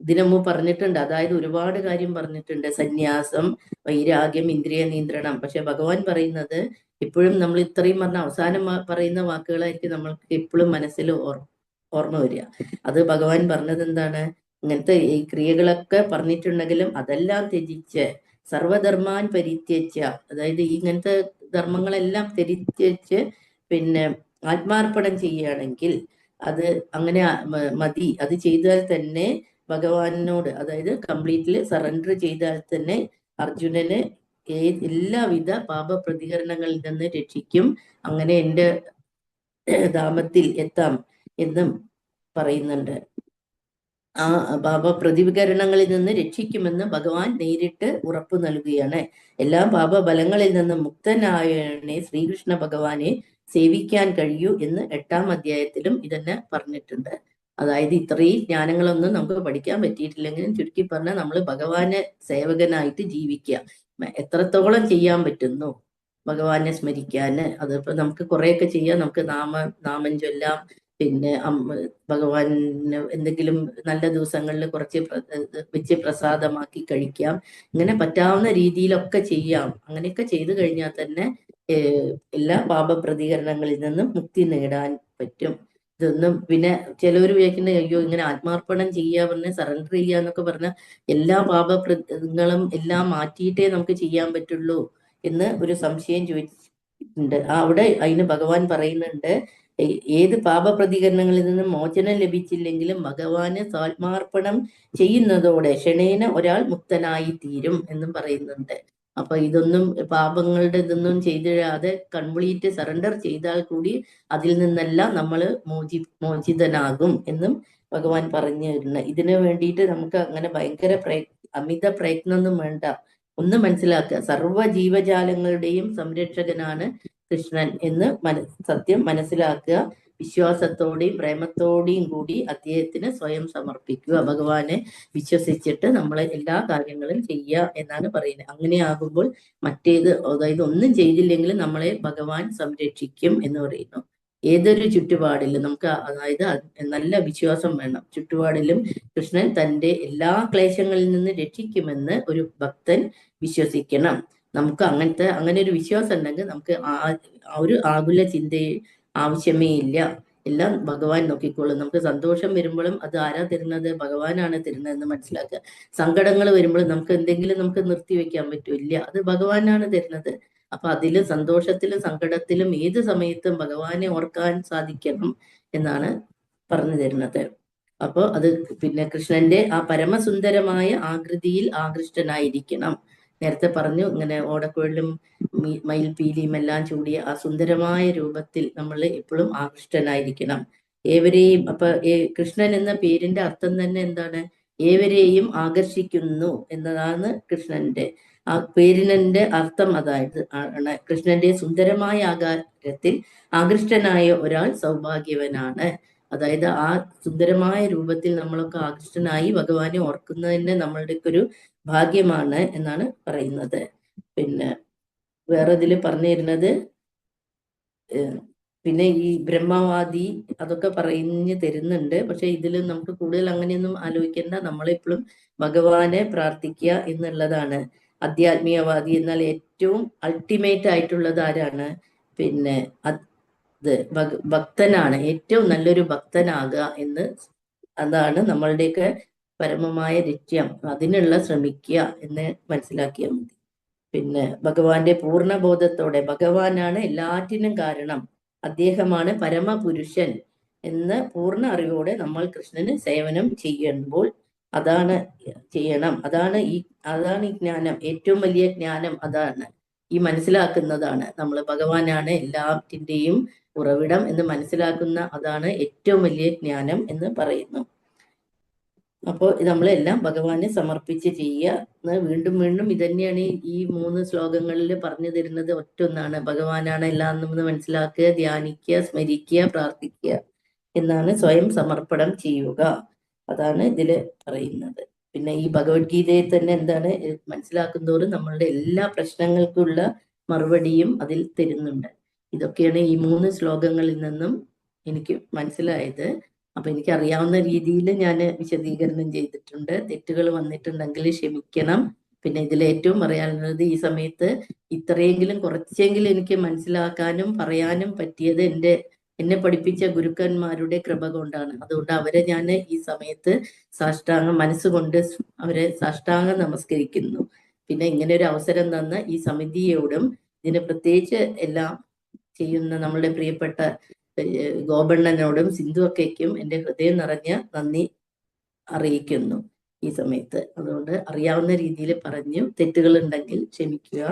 ഇതിനു മുമ്പ് പറഞ്ഞിട്ടുണ്ട്. അതായത് ഒരുപാട് കാര്യം പറഞ്ഞിട്ടുണ്ട്, സന്യാസം, വൈരാഗ്യം, ഇന്ദ്രിയ നിയന്ത്രണം. പക്ഷെ ഭഗവാൻ പറയുന്നത് എപ്പോഴും നമ്മൾ ഇത്രയും പറഞ്ഞ അവസാനം പറയുന്ന വാക്കുകളായിരിക്കും നമ്മൾക്ക് എപ്പോഴും മനസ്സിൽ ഓർമ്മ വരിക. അത് ഭഗവാൻ പറഞ്ഞത് എന്താണ്, ഇങ്ങനത്തെ ഈ ക്രിയകളൊക്കെ പറഞ്ഞിട്ടുണ്ടെങ്കിലും അതെല്ലാം ത്യജിച്ച് സർവധർമാൻ പരിത്യജ്യ, അതായത് ഇങ്ങനത്തെ ധർമ്മങ്ങളെല്ലാം ത്യജിച്ച് പിന്നെ ആത്മാർപ്പണം ചെയ്യുകയാണെങ്കിൽ അത് അങ്ങനെ മതി. അത് ചെയ്താൽ തന്നെ ഭഗവാനോട്, അതായത് കംപ്ലീറ്റ്ലി സറണ്ടർ ചെയ്താൽ തന്നെ അർജുനന് എല്ലാവിധ പാപ പ്രതികരണങ്ങളിൽ നിന്ന് രക്ഷിക്കും, അങ്ങനെ എൻ്റെ ധാമത്തിൽ എത്താം എന്നും പറയുന്നുണ്ട്. ആ പാപ പ്രതികരണങ്ങളിൽ നിന്ന് രക്ഷിക്കുമെന്ന് ഭഗവാൻ നേരിട്ട് ഉറപ്പു നൽകുകയാണ്. എല്ലാ പാപബലങ്ങളിൽ നിന്നും മുക്തനായവനെ ശ്രീകൃഷ്ണ ഭഗവാനെ സേവിക്കാൻ കഴിയൂ എന്ന് 8-ാം അധ്യായത്തിലും ഇതന്നെ പറഞ്ഞിട്ടുണ്ട്. അതായത് ഇത്രയും ജ്ഞാനങ്ങളൊന്നും നമുക്ക് പഠിക്കാൻ പറ്റിയിട്ടില്ലെങ്കിലും ചുരുക്കി പറഞ്ഞാൽ നമ്മൾ ഭഗവാനെ സേവകനായിട്ട് ജീവിക്കുക. എത്രത്തോളം ചെയ്യാൻ പറ്റുന്നു ഭഗവാനെ സ്മരിക്കാന്, അതിപ്പോ നമുക്ക് കുറെയൊക്കെ ചെയ്യാം. നമുക്ക് നാമം ചൊല്ലാം, പിന്നെ ഭഗവാന് എന്തെങ്കിലും നല്ല ദിവസങ്ങളിൽ കുറച്ച് വെച്ച് പ്രസാദമാക്കി കഴിക്കാം. ഇങ്ങനെ പറ്റാവുന്ന രീതിയിലൊക്കെ ചെയ്യാം. അങ്ങനെയൊക്കെ ചെയ്തു കഴിഞ്ഞാൽ തന്നെ എല്ലാ പാപപ്രതികരണങ്ങളിൽ നിന്നും മുക്തി നേടാൻ പറ്റും. ഇതൊന്നും പിന്നെ ചിലവർ വിചാരിക്കുന്നത് അയ്യോ ഇങ്ങനെ ആത്മാർപ്പണം ചെയ്യുക പറഞ്ഞ് സറണ്ടർ ചെയ്യുക എന്നൊക്കെ പറഞ്ഞാൽ എല്ലാ പാപങ്ങളും എല്ലാം മാറ്റിയിട്ടേ നമുക്ക് ചെയ്യാൻ പറ്റുള്ളൂ എന്ന് ഒരു സംശയം ചോദിച്ചിട്ടുണ്ട്. അവിടെ അതിന് ഭഗവാൻ പറയുന്നുണ്ട്, ഏത് പാപപ്രതികരണങ്ങളിൽ നിന്നും മോചനം ലഭിച്ചില്ലെങ്കിലും ഭഗവാന് ആത്മാർപ്പണം ചെയ്യുന്നതോടെ ക്ഷണേന ഒരാൾ മുക്തനായി തീരും എന്നും പറയുന്നുണ്ട്. അപ്പൊ ഇതൊന്നും പാപങ്ങളുടെ ഇതൊന്നും ചെയ്തിടാതെ കംപ്ലീറ്റ് സറണ്ടർ ചെയ്താൽ കൂടി അതിൽ നിന്നെല്ലാം നമ്മൾ മോചിതനാകും എന്നും ഭഗവാൻ പറഞ്ഞു തരുന്നത്. ഇതിനു വേണ്ടിയിട്ട് നമുക്ക് അങ്ങനെ ഭയങ്കര അമിത പ്രയത്നമൊന്നും വേണ്ട. ഒന്ന് മനസ്സിലാക്കുക, സർവ്വ ജീവജാലങ്ങളുടെയും സംരക്ഷകനാണ് കൃഷ്ണൻ എന്ന് സത്യം മനസ്സിലാക്കുക. വിശ്വാസത്തോടെയും പ്രേമത്തോടെയും കൂടി അദ്ദേഹത്തിന് സ്വയം സമർപ്പിക്കുക. ഭഗവാനെ വിശ്വസിച്ചിട്ട് നമ്മൾ എല്ലാ കാര്യങ്ങളും ചെയ്യുക എന്നാണ് പറയുന്നത്. അങ്ങനെ ആകുമ്പോൾ മറ്റേത്, അതായത് ഒന്നും ചെയ്തില്ലെങ്കിലും നമ്മളെ ഭഗവാൻ സംരക്ഷിക്കും എന്ന് പറയുന്നു. ഏതൊരു ചുറ്റുപാടിലും നമുക്ക്, അതായത് നല്ല വിശ്വാസം വേണം. ചുറ്റുപാടിലും കൃഷ്ണൻ തന്റെ എല്ലാ ക്ലേശങ്ങളിൽ നിന്ന് രക്ഷിക്കുമെന്ന് ഒരു ഭക്തൻ വിശ്വസിക്കണം. നമുക്ക് അങ്ങനെ ഒരു വിശ്വാസം ഉണ്ടെങ്കിൽ നമുക്ക് ഒരു ആകുല ചിന്ത ആവശ്യമേ ഇല്ല. എല്ലാം ഭഗവാൻ നോക്കിക്കോളും. നമുക്ക് സന്തോഷം വരുമ്പോഴും അത് ആരാ തരുന്നത്? ഭഗവാനാണ് തരുന്നതെന്ന് മനസ്സിലാക്കുക. സങ്കടങ്ങൾ വരുമ്പോഴും നമുക്ക് എന്തെങ്കിലും നമുക്ക് നിർത്തിവെക്കാൻ പറ്റില്ല, അത് ഭഗവാനാണ് തരുന്നത്. അപ്പൊ അതിലും സന്തോഷത്തിലും സങ്കടത്തിലും ഏത് സമയത്തും ഭഗവാനെ ഓർക്കാൻ സാധിക്കണം എന്നാണ് പറഞ്ഞു തരുന്നത്. അപ്പൊ അത് പിന്നെ കൃഷ്ണന്റെ ആ പരമസുന്ദരമായ ആകൃതിയിൽ ആകൃഷ്ടനായിരിക്കണം. നേരത്തെ പറഞ്ഞു, ഇങ്ങനെ ഓടക്കുഴലും മയിൽപീലിയും എല്ലാം ചൂടിയ ആ സുന്ദരമായ രൂപത്തിൽ നമ്മൾ എപ്പോഴും ആകൃഷ്ടനായിരിക്കണം. ഏവരെയും, അപ്പൊ കൃഷ്ണൻ എന്ന പേരിന്റെ അർത്ഥം തന്നെ എന്താണ്? ഏവരെയും ആകർഷിക്കുന്നു എന്നതാണ് കൃഷ്ണന്റെ ആ പേരിനെ അർത്ഥം. അതായത് കൃഷ്ണന്റെ സുന്ദരമായ ആകാരത്തിൽ ആകൃഷ്ടനായ ഒരാൾ സൗഭാഗ്യവനാണ്. അതായത് ആ സുന്ദരമായ രൂപത്തിൽ നമ്മളൊക്കെ ആകൃഷ്ടനായി ഭഗവാനെ ഓർക്കുന്നതിന്റെ നമ്മളുടെയൊക്കെ ഒരു ഭാഗ്യമാണ് എന്നാണ് പറയുന്നത്. പിന്നെ വേറെ ഇതിൽ പറഞ്ഞു തരുന്നത്, പിന്നെ ഈ ബ്രഹ്മവാദി അതൊക്കെ പറഞ്ഞു തരുന്നുണ്ട്. പക്ഷെ ഇതിൽ നമുക്ക് കൂടുതൽ അങ്ങനെയൊന്നും ആലോചിക്കേണ്ട. നമ്മളെപ്പോഴും ഭഗവാനെ പ്രാർത്ഥിക്കുക എന്നുള്ളതാണ്. ആധ്യാത്മികവാദി എന്നാൽ ഏറ്റവും അൾട്ടിമേറ്റ് ആയിട്ടുള്ളത് ആരാണ്? പിന്നെ ഭക്തനാണ്. ഏറ്റവും നല്ലൊരു ഭക്തനാകുക എന്ന്, അതാണ് നമ്മളുടെയൊക്കെ പരമമായ ലക്ഷ്യം. അതിനുള്ള ശ്രമിക്കുക എന്ന് മനസ്സിലാക്കിയാൽ മതി. പിന്നെ ഭഗവാന്റെ പൂർണ്ണബോധത്തോടെ, ഭഗവാനാണ് എല്ലാറ്റിനും കാരണം, അദ്ദേഹമാണ് പരമപുരുഷൻ എന്ന് പൂർണ്ണ അറിവോടെ നമ്മൾ കൃഷ്ണന് സേവനം ചെയ്യുമ്പോൾ അതാണ് ചെയ്യണം. അതാണ് ഈ ജ്ഞാനം. ഏറ്റവും വലിയ ജ്ഞാനം അതാണ്. ഈ മനസ്സിലാക്കുന്നതാണ്. നമ്മൾ ഭഗവാനാണ് എല്ലാറ്റിൻ്റെയും ഉറവിടം എന്ന് മനസ്സിലാക്കുന്ന അതാണ് ഏറ്റവും വലിയ ജ്ഞാനം എന്ന് പറയുന്നു. അപ്പോൾ നമ്മളെല്ലാം ഭഗവാനെ സമർപ്പിച്ച് ചെയ്യുക. വീണ്ടും വീണ്ടും ഇതന്നെയാണ് ഈ 3 ശ്ലോകങ്ങളിൽ പറഞ്ഞു തരുന്നത്. ഒറ്റൊന്നാണ്, ഭഗവാനാണ് എല്ലാം എന്ന് മനസ്സിലാക്കുക, ധ്യാനിക്കുക, സ്മരിക്കുക, പ്രാർത്ഥിക്കുക എന്നാണ്. സ്വയം സമർപ്പണം ചെയ്യുക, അതാണ് ഇതില് പറയുന്നത്. പിന്നെ ഈ ഭഗവത്ഗീതയെ തന്നെ എന്താണ് മനസ്സിലാക്കുന്നതോറും നമ്മളുടെ എല്ലാ പ്രശ്നങ്ങൾക്കുള്ള മറുപടിയും അതിൽ തരുന്നുണ്ട്. ഇതൊക്കെയാണ് ഈ 3 ശ്ലോകങ്ങളിൽ നിന്നും എനിക്ക് മനസ്സിലായത്. അപ്പൊ എനിക്ക് അറിയാവുന്ന രീതിയിൽ ഞാൻ വിശദീകരണം ചെയ്തിട്ടുണ്ട്. തെറ്റുകൾ വന്നിട്ടുണ്ടെങ്കിൽ ക്ഷമിക്കണം. പിന്നെ ഇതിൽ ഏറ്റവും പറയാനുള്ളത്, ഈ സമയത്ത് ഇത്രയെങ്കിലും കുറച്ചെങ്കിലും എനിക്ക് മനസ്സിലാക്കാനും പറയാനും പറ്റിയത് എന്നെ പഠിപ്പിച്ച ഗുരുക്കന്മാരുടെ കൃപ കൊണ്ടാണ്. അതുകൊണ്ട് അവരെ ഞാൻ ഈ സമയത്ത് മനസ്സുകൊണ്ട് അവരെ സാഷ്ടാംഗം നമസ്കരിക്കുന്നു. പിന്നെ ഇങ്ങനെ ഒരു അവസരം തന്ന ഈ സമിതിയോടും ഇതിന് പ്രത്യേകിച്ച് എല്ലാം ചെയ്യുന്ന നമ്മളുടെ പ്രിയപ്പെട്ട ഗോപണ്ണനോടും സിന്ധുവക്കയ്ക്കും എൻ്റെ ഹൃദയം നിറഞ്ഞ നന്ദി അറിയിക്കുന്നു ഈ സമയത്ത്. അതുകൊണ്ട് അറിയാവുന്ന രീതിയിൽ പറഞ്ഞു. തെറ്റുകൾ ഉണ്ടെങ്കിൽ ക്ഷമിക്കുക.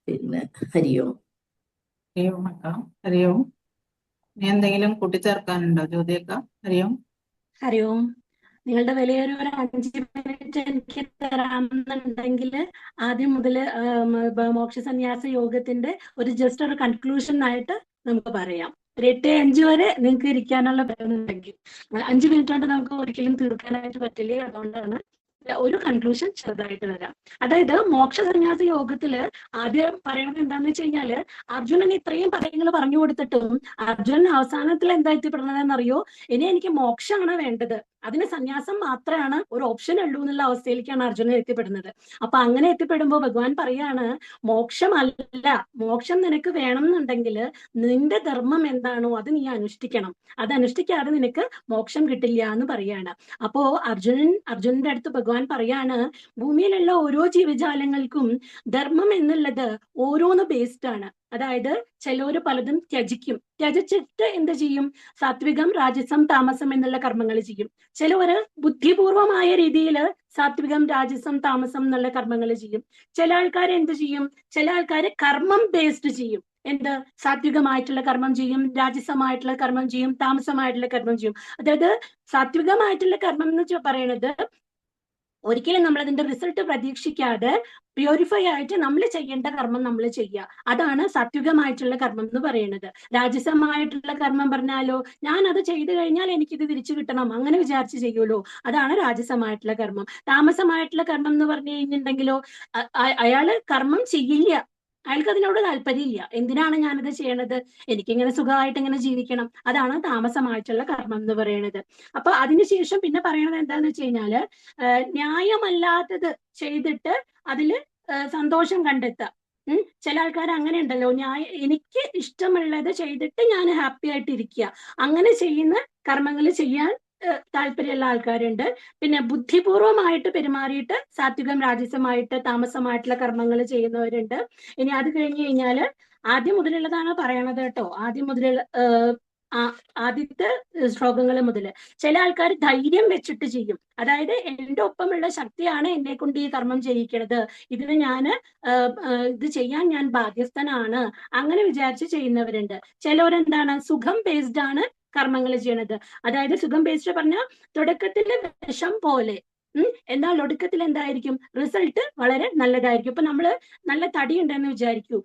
പിന്നെ ഹരിയോം. ഹരിയോം അക്ക. ഹരിയോം. ഇനി എന്തെങ്കിലും കൂട്ടിച്ചേർക്കാനുണ്ടോ ജ്യോതിയക്ക? ഹരിയോം. ഹരിയോം. നിങ്ങളുടെ വിലയൊരു 5 മിനിറ്റ് എനിക്ക് തരാമെന്നുണ്ടെങ്കിൽ ആദ്യം മുതൽ മോക്ഷ സന്യാസ യോഗത്തിന്റെ ജസ്റ്റ് ഒരു കൺക്ലൂഷൻ ആയിട്ട് നമുക്ക് പറയാം. ഒരു 8-5 വരെ നിങ്ങൾക്ക് ഇരിക്കാനുള്ള പറ്റുന്നുണ്ടെങ്കിൽ 5 മിനിറ്റ് കൊണ്ട് നമുക്ക് ഒരിക്കലും തീർക്കാനായിട്ട് പറ്റില്ല. അതുകൊണ്ടാണ് ഒരു കൺക്ലൂഷൻ ചെറുതായിട്ട് വരാം. അതായത് മോക്ഷ സന്യാസ യോഗത്തില് ആദ്യം പറയണത് എന്താന്ന് വെച്ച് കഴിഞ്ഞാല് അർജുനൻ ഇത്രയും പദങ്ങൾ പറഞ്ഞു കൊടുത്തിട്ടും അർജുനൻ അവസാനത്തിൽ എന്താ എത്തിപ്പെടുന്നതെന്നറിയോ? ഇനി എനിക്ക് മോക്ഷമാണ് വേണ്ടത്, അതിന് സന്യാസം മാത്രമാണ് ഒരു ഓപ്ഷൻ ഉള്ളൂ എന്നുള്ള അവസ്ഥയിലേക്കാണ് അർജുനൻ എത്തിപ്പെടുന്നത്. അപ്പൊ അങ്ങനെ എത്തിപ്പെടുമ്പോൾ ഭഗവാൻ പറയാണ്, മോക്ഷമല്ല, മോക്ഷം നിനക്ക് വേണം എന്നുണ്ടെങ്കിൽ നിന്റെ ധർമ്മം എന്താണോ അത് നീ അനുഷ്ഠിക്കണം, അത് അനുഷ്ഠിക്കാതെ നിനക്ക് മോക്ഷം കിട്ടില്ല എന്ന് പറയാണ്. അപ്പോ അർജുനന്റെ അടുത്ത് ഭഗവാൻ പറയാണ്, ഭൂമിയിലുള്ള ഓരോ ജീവജാലങ്ങൾക്കും ധർമ്മം എന്നുള്ളത് ഓരോന്ന് ബേസ്ഡ് ആണ്. അതായത് ചിലര് പലതും ത്യജിച്ചിട്ട് എന്ത് ചെയ്യും? സാത്വികം, രാജസം, താമസം എന്നുള്ള കർമ്മങ്ങൾ ചെയ്യും. ചിലവര് ബുദ്ധിപൂർവമായ രീതിയിൽ സാത്വികം, രാജസം, താമസം എന്നുള്ള കർമ്മങ്ങൾ ചെയ്യും. ചില ആൾക്കാർ എന്ത് ചെയ്യും? ചില ആൾക്കാർ കർമ്മം ബേസ്ഡ് ചെയ്യും. എന്ത്? സാത്വികമായിട്ടുള്ള കർമ്മം ചെയ്യും, രാജസമായിട്ടുള്ള കർമ്മം ചെയ്യും, താമസമായിട്ടുള്ള കർമ്മം ചെയ്യും. അതായത് സാത്വികമായിട്ടുള്ള കർമ്മം എന്ന് പറയുന്നത് ഒരിക്കലും നമ്മൾ അതിന്റെ റിസൾട്ട് പ്രതീക്ഷിക്കാതെ പ്യൂരിഫൈ ആയിട്ട് നമ്മൾ ചെയ്യേണ്ട കർമ്മം നമ്മൾ ചെയ്യുക. അതാണ് സാത്വികമായിട്ടുള്ള കർമ്മം എന്ന് പറയുന്നത്. രാജസമായിട്ടുള്ള കർമ്മം പറഞ്ഞാലോ, ഞാൻ അത് ചെയ്തു കഴിഞ്ഞാൽ എനിക്കിത് തിരിച്ചു കിട്ടണം അങ്ങനെ വിചാരിച്ച് ചെയ്യുമല്ലോ, അതാണ് രാജസമായിട്ടുള്ള കർമ്മം. താമസമായിട്ടുള്ള കർമ്മം എന്ന് പറഞ്ഞു കഴിഞ്ഞിട്ടുണ്ടെങ്കിലോ അയാള് കർമ്മം ചെയ്യില്ല, അയാൾക്ക് അതിനോട് താല്പര്യമില്ല. എന്തിനാണ് ഞാനത് ചെയ്യണത്? എനിക്കിങ്ങനെ സുഖമായിട്ട് ഇങ്ങനെ ജീവിക്കണം. അതാണ് താമസമായിട്ടുള്ള കർമ്മം എന്ന് പറയുന്നത്. അപ്പൊ അതിനുശേഷം പിന്നെ പറയണത് എന്താന്ന് വെച്ച് കഴിഞ്ഞാല് ന്യായമല്ലാത്തത് ചെയ്തിട്ട് അതില് സന്തോഷം കണ്ടെത്തുക. ചില ആൾക്കാർ അങ്ങനെ ഉണ്ടല്ലോ, എനിക്ക് ഇഷ്ടമുള്ളത് ചെയ്തിട്ട് ഞാൻ ഹാപ്പി ആയിട്ട് ഇരിക്കുക, അങ്ങനെ ചെയ്യുന്ന കർമ്മങ്ങൾ ചെയ്യാൻ താല്പര്യമുള്ള ആൾക്കാരുണ്ട്. പിന്നെ ബുദ്ധിപൂർവമായിട്ട് പെരുമാറിയിട്ട് സാത്വികം, രാജസമായിട്ട്, താമസമായിട്ടുള്ള കർമ്മങ്ങൾ ചെയ്യുന്നവരുണ്ട്. ഇനി അത് കഴിഞ്ഞു കഴിഞ്ഞാല് ആദ്യം മുതലുള്ളതാണ് പറയണത് കേട്ടോ. ആദ്യത്തെ ശ്ലോകങ്ങൾ മുതല് ചില ആൾക്കാർ ധൈര്യം വെച്ചിട്ട് ചെയ്യും. അതായത് എന്റെ ഒപ്പമുള്ള ശക്തിയാണ് എന്നെ കൊണ്ട് ഈ കർമ്മം ചെയ്യിക്കണത്, ഇതിന് ഇത് ചെയ്യാൻ ഞാൻ ബാധ്യസ്ഥനാണ്, അങ്ങനെ വിചാരിച്ച് ചെയ്യുന്നവരുണ്ട്. ചിലവരെന്താണ്? സുഖം ബേസ്ഡ് ആണ് കർമ്മങ്ങൾ ചെയ്യണത്. അതായത് സുഖം ബേസ്ഡ് പറഞ്ഞാൽ തുടക്കത്തില് വിഷം പോലെ, എന്നാൽ ഒടുക്കത്തിൽ എന്തായിരിക്കും? റിസൾട്ട് വളരെ നല്ലതായിരിക്കും. ഇപ്പൊ നമ്മള് നല്ല തടി ഉണ്ടെന്ന് വിചാരിക്കൂ,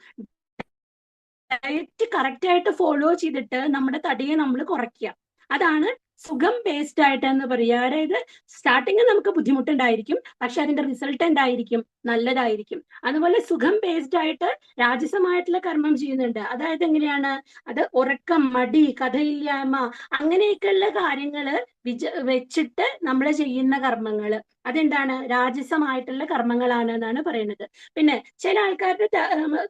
ഡയറ്റ് കറക്റ്റ് ആയിട്ട് ഫോളോ ചെയ്തിട്ട് നമ്മുടെ തടിയെ നമ്മൾ കുറയ്ക്കുക. അതാണ് സുഖം ബേസ്ഡ് ആയിട്ട് എന്ന് പറയുക. അതായത് സ്റ്റാർട്ടിങ് നമുക്ക് ബുദ്ധിമുട്ടുണ്ടായിരിക്കും, പക്ഷെ അതിന്റെ റിസൾട്ട് എന്തായിരിക്കും? നല്ലതായിരിക്കും. അതുപോലെ സുഖം ബേസ്ഡ് ആയിട്ട് രാജസമായിട്ടുള്ള കർമ്മം ചെയ്യുന്നുണ്ട്. അതായത് എങ്ങനെയാണ്? അത് ഉറക്കം, മടി, കഥയില്ലായ്മ, അങ്ങനെയൊക്കെയുള്ള കാര്യങ്ങള് വെച്ചിട്ട് നമ്മൾ ചെയ്യുന്ന കർമ്മങ്ങള് അതെന്താണ്? രാജസമായിട്ടുള്ള കർമ്മങ്ങളാണ് എന്നാണ് പറയുന്നത്. പിന്നെ ചില ആൾക്കാരുടെ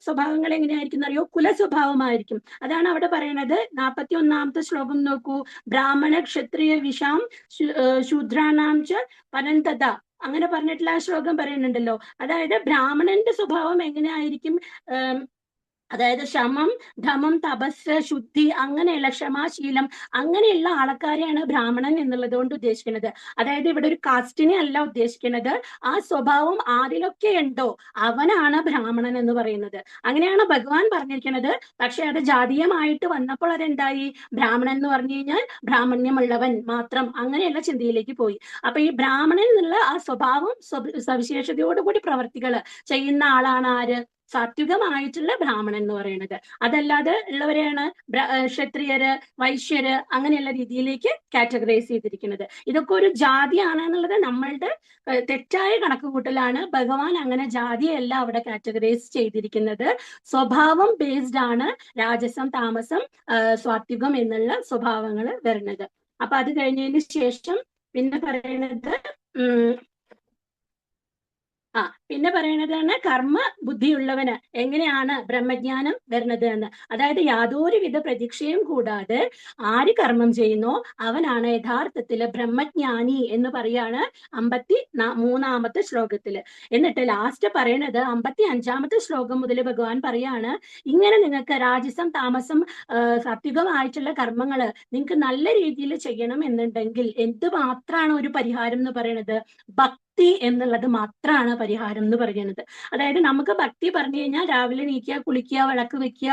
സ്വഭാവങ്ങൾ എങ്ങനെയായിരിക്കും അറിയോ? കുല സ്വഭാവമായിരിക്കും. അതാണ് അവിടെ പറയുന്നത്. 41ാമത്തെ ശ്ലോകം നോക്കൂ. ബ്രാഹ്മണ ക്ഷത്രിയ വിഷാം ശൂദ്രാണാം ച പരന്തത, അങ്ങനെ പറഞ്ഞിട്ടുള്ള ആ ശ്ലോകം പറയുന്നുണ്ടല്ലോ. അതായത് ബ്രാഹ്മണന്റെ സ്വഭാവം എങ്ങനെയായിരിക്കും? അതായത് ശമം, ധമം, തപസ്, ശുദ്ധി, അങ്ങനെയുള്ള ക്ഷമാശീലം, അങ്ങനെയുള്ള ആൾക്കാരെയാണ് ബ്രാഹ്മണൻ എന്നുള്ളത് കൊണ്ട് ഉദ്ദേശിക്കുന്നത്. അതായത് ഇവിടെ ഒരു കാസ്റ്റിനെ അല്ല ഉദ്ദേശിക്കുന്നത്, ആ സ്വഭാവം ആരിലൊക്കെ ഉണ്ടോ അവനാണ് ബ്രാഹ്മണൻ എന്ന് പറയുന്നത്. അങ്ങനെയാണ് ഭഗവാൻ പറഞ്ഞിരിക്കുന്നത്. പക്ഷെ അത് ജാതീയമായിട്ട് വന്നപ്പോൾ അതെന്തായി? ബ്രാഹ്മണൻ എന്ന് പറഞ്ഞു കഴിഞ്ഞാൽ ബ്രാഹ്മണ്യമുള്ളവൻ മാത്രം, അങ്ങനെയുള്ള ചിന്തയിലേക്ക് പോയി. അപ്പൊ ഈ ബ്രാഹ്മണൻ എന്നുള്ള ആ സ്വഭാവം സവിശേഷതയോടുകൂടി പ്രവർത്തികൾ ചെയ്യുന്ന ആളാണ് ആര്? സാത്വികമായിട്ടുള്ള ബ്രാഹ്മണൻ എന്ന് പറയുന്നത്. അതല്ലാതെ ഉള്ളവരെയാണ് ക്ഷത്രിയര്, വൈശ്യര്, അങ്ങനെയുള്ള രീതിയിലേക്ക് കാറ്റഗറൈസ് ചെയ്തിരിക്കുന്നത്. ഇതൊക്കെ ഒരു ജാതിയാണ് എന്നുള്ളത് നമ്മളുടെ തെറ്റായ കണക്കുകൂട്ടലാണ്. ഭഗവാൻ അങ്ങനെ ജാതിയല്ല അവിടെ കാറ്റഗറൈസ് ചെയ്തിരിക്കുന്നത്. സ്വഭാവം ബേസ്ഡ് ആണ് രാജസം, താമസം, സാത്വികം എന്നുള്ള സ്വഭാവങ്ങൾ വരുന്നത്. അപ്പൊ അത് കഴിഞ്ഞതിന് ശേഷം പിന്നെ പറയുന്നത് പിന്നെ പറയണതാണ് കർമ്മ ബുദ്ധിയുള്ളവന് എങ്ങനെയാണ് ബ്രഹ്മജ്ഞാനം വരുന്നത് എന്ന്. അതായത് യാതൊരുവിധ പ്രതീക്ഷയും കൂടാതെ ആര് കർമ്മം ചെയ്യുന്നോ അവനാണ് യഥാർത്ഥത്തില് ബ്രഹ്മജ്ഞാനി എന്ന് പറയാണ് 53ാമത്തെ ശ്ലോകത്തില്. എന്നിട്ട് ലാസ്റ്റ് പറയണത് 55ാമത്തെ ശ്ലോകം മുതൽ ഭഗവാൻ പറയാണ്, ഇങ്ങനെ നിങ്ങൾക്ക് രാജസം, താമസം, സാത്വികമായിട്ടുള്ള കർമ്മങ്ങള് നിങ്ങൾക്ക് നല്ല രീതിയിൽ ചെയ്യണം എന്നുണ്ടെങ്കിൽ എന്ത് മാത്രമാണ് ഒരു പരിഹാരം എന്ന് പറയുന്നത്? ഭക്തി എന്നുള്ളത് മാത്രമാണ് പരിഹാരം എന്ന് പറയുന്നത്. അതായത് നമുക്ക് ഭക്തി പറഞ്ഞു കഴിഞ്ഞാൽ രാവിലെ എണീക്കുക, കുളിക്കുക, വിളക്ക് വെക്കുക,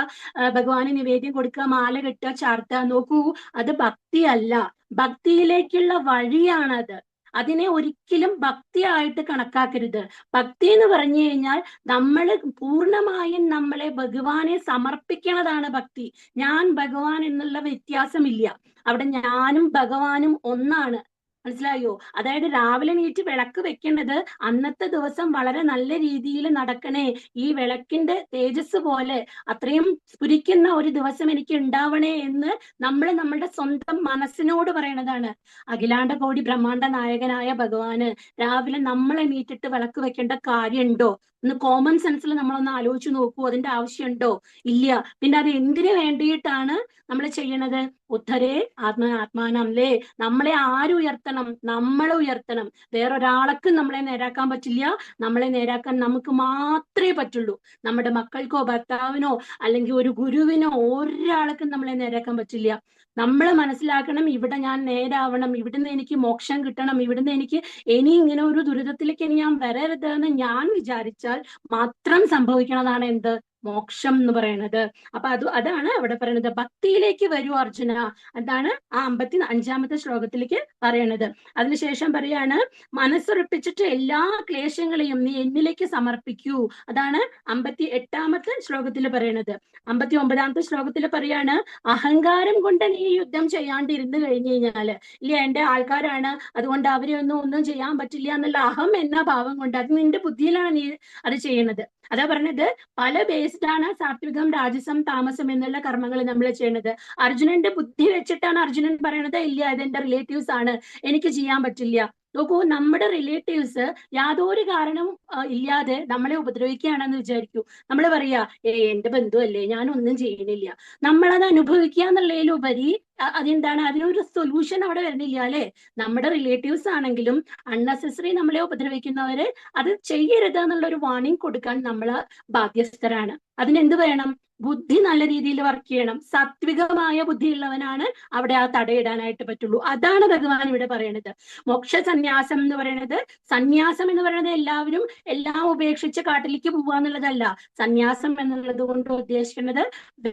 ഭഗവാന് നിവേദ്യം കൊടുക്കുക, മാല കെട്ടുക, ചാർത്തുക. നോക്കൂ, അത് ഭക്തിയല്ല, ഭക്തിയിലേക്കുള്ള വഴിയാണത്. അതിനെ ഒരിക്കലും ഭക്തിയായിട്ട് കണക്കാക്കരുത്. ഭക്തി എന്ന് പറഞ്ഞു കഴിഞ്ഞാൽ നമ്മൾ പൂർണ്ണമായും നമ്മളെ ഭഗവാനെ സമർപ്പിക്കണതാണ് ഭക്തി. ഞാൻ ഭഗവാൻ എന്നുള്ള വ്യത്യാസമില്ല. അവിടെ ഞാനും ഭഗവാനും ഒന്നാണ്. മനസ്സിലായോ? അതായത് രാവിലെ എണീറ്റ് വിളക്ക് വെക്കേണ്ടത് അന്നത്തെ ദിവസം വളരെ നല്ല രീതിയിൽ നടക്കണേ, ഈ വിളക്കിന്റെ തേജസ് പോലെ അത്രയും സ്ഫുരിക്കുന്ന ഒരു ദിവസം എനിക്ക് ഉണ്ടാവണേ എന്ന് നമ്മൾ നമ്മളുടെ സ്വന്തം മനസ്സിനോട് പറയണതാണ്. അഖിലാണ്ട കോടി ബ്രഹ്മാണ്ട നായകനായ ഭഗവാന് രാവിലെ നമ്മൾ എണീറ്റിട്ട് വിളക്ക് വെക്കേണ്ട കാര്യമുണ്ടോ? ഒന്ന് കോമൺ സെൻസിൽ നമ്മളൊന്ന് ആലോചിച്ച് നോക്കൂ. അതിന്റെ ആവശ്യമുണ്ടോ? ഇല്ല. പിന്നെ അത് എന്തിനു വേണ്ടിയിട്ടാണ് നമ്മൾ ചെയ്യണത്? ഉദ്ധരേ ആത്മാനം അല്ലേ? നമ്മളെ ആരുയർത്തണം? നമ്മളെ ഉയർത്തണം. വേറൊരാൾക്കും നമ്മളെ നേരാക്കാൻ പറ്റില്ല. നമ്മളെ നേരാക്കാൻ നമുക്ക് മാത്രമേ പറ്റുള്ളൂ. നമ്മുടെ മക്കൾക്കോ ഭർത്താവിനോ അല്ലെങ്കിൽ ഒരു ഗുരുവിനോ ഒരാൾക്കും നമ്മളെ നേരാക്കാൻ പറ്റില്ല. നമ്മൾ മനസ്സിലാക്കണം, ഇവിടെ ഞാൻ നേരാവണം, ഇവിടുന്ന് എനിക്ക് മോക്ഷം കിട്ടണം, ഇവിടുന്ന് എനിക്ക് ഇനി ഇങ്ങനെ ഒരു ദുരിതത്തിലേക്ക് ഇനി ഞാൻ വരരുത് എന്ന് ഞാൻ വിചാരിച്ചാൽ മാത്രം സംഭവിക്കണതാണ് എന്ത്? മോക്ഷം എന്ന് പറയുന്നത്. അപ്പൊ അതാണ് അവിടെ പറയുന്നത്. ഭക്തിയിലേക്ക് വരൂ അർജുന. അതാണ് ആ 55-ാമത്തെ ശ്ലോകത്തിലേക്ക് പറയണത്. അതിനുശേഷം പറയാണ്, മനസ്സുറപ്പിച്ചിട്ട് എല്ലാ ക്ലേശങ്ങളെയും നീ എന്നിലേക്ക് സമർപ്പിക്കൂ. അതാണ് 58-ാമത്തെ ശ്ലോകത്തിൽ പറയണത്. 59-ാമത്തെ ശ്ലോകത്തിൽ പറയാണ്, അഹങ്കാരം കൊണ്ട് നീ യുദ്ധം ചെയ്യാണ്ടിരുന്നു കഴിഞ്ഞു കഴിഞ്ഞാല്, ഇല്ല എന്റെ ആൾക്കാരാണ് അതുകൊണ്ട് അവരെ ഒന്നും ചെയ്യാൻ പറ്റില്ല എന്നുള്ള അഹം എന്ന ഭാവം കൊണ്ട്, അത് നിന്റെ ബുദ്ധിയിലാണ് നീ അത് ചെയ്യണത്. അതാ പറഞ്ഞത്, പല ബേസ്ഡ് ആണ് സാത്വികം രാജസം താമസം എന്നുള്ള കർമ്മങ്ങൾ നമ്മൾ ചെയ്യണത്. അർജുനന്റെ ബുദ്ധി വെച്ചിട്ടാണ് അർജുനൻ പറയണത്, ഇല്ല ഇതെന്റെ റിലേറ്റീവ്സ് ആണ്, എനിക്ക് ചെയ്യാൻ പറ്റില്ല. നോക്കൂ, നമ്മുടെ റിലേറ്റീവ്സ് യാതൊരു കാരണം ഇല്ലാതെ നമ്മളെ ഉപദ്രവിക്കുകയാണെന്ന് വിചാരിക്കൂ. നമ്മൾ പറയാ, എന്റെ ബന്ധുവല്ലേ, ഞാൻ ഒന്നും ചെയ്യണില്ല. നമ്മളത് അനുഭവിക്കുക എന്നുള്ളതിലുപരി അതെന്താണ്, അതിനൊരു സൊല്യൂഷൻ അവിടെ വരുന്നില്ല അല്ലെ? നമ്മുടെ റിലേറ്റീവ്സ് ആണെങ്കിലും അൺനെസസറി നമ്മളെ ഉപദ്രവിക്കുന്നവരെ അത് ചെയ്യരുത് എന്നുള്ള ഒരു വാർണിംഗ് കൊടുക്കാൻ നമ്മൾ ബാധ്യസ്ഥരാണ്. അതിനെന്ത് വേണം? ബുദ്ധി നല്ല രീതിയിൽ വർക്ക് ചെയ്യണം. സാത്വികമായ ബുദ്ധിയുള്ളവനാണ് അവിടെ ആ തടയിടാനായിട്ട് പറ്റുള്ളൂ. അതാണ് ഭഗവാൻ ഇവിടെ പറയണത്. മോക്ഷ സന്യാസം എന്ന് പറയുന്നത്, സന്യാസം എന്ന് പറയുന്നത് എല്ലാവരും എല്ലാം ഉപേക്ഷിച്ച് കാട്ടിലേക്ക് പോവുക എന്നുള്ളതല്ല. സന്യാസം എന്നുള്ളത് കൊണ്ട് ഉദ്ദേശിക്കുന്നത്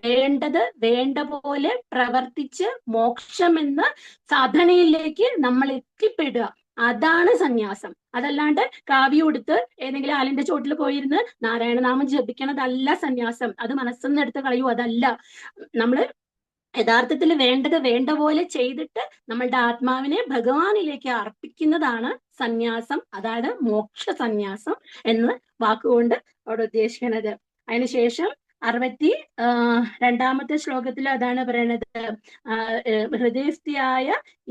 വേണ്ടത് വേണ്ട പോലെ പ്രവർത്തിച്ച് മോക്ഷം എന്ന സാധനയിലേക്ക് നമ്മൾ എത്തിപ്പെടുക. അതാണ് സന്യാസം. അതല്ലാണ്ട് കാവ്യം ഉടുത്ത് ഏതെങ്കിലും ആലിന്റെ ചോട്ടിൽ പോയിരുന്ന് നാരായണനാമം ജപിക്കണതല്ല സന്യാസം. അത് മനസ്സൊന്നും എടുത്ത് കളയൂ, അതല്ല. നമ്മള് യഥാർത്ഥത്തിൽ വേണ്ടത് വേണ്ട പോലെ ചെയ്തിട്ട് നമ്മളുടെ ആത്മാവിനെ ഭഗവാനിലേക്ക് അർപ്പിക്കുന്നതാണ് സന്യാസം. അതായത് മോക്ഷ സന്യാസം എന്ന് വാക്കുകൊണ്ട് അവിടെ ഉദ്ദേശിക്കുന്നത്. അതിനുശേഷം 62-ാമത്തെ ശ്ലോകത്തിൽ അതാണ് പറയണത്, ഹൃദയസ്ഥിയായ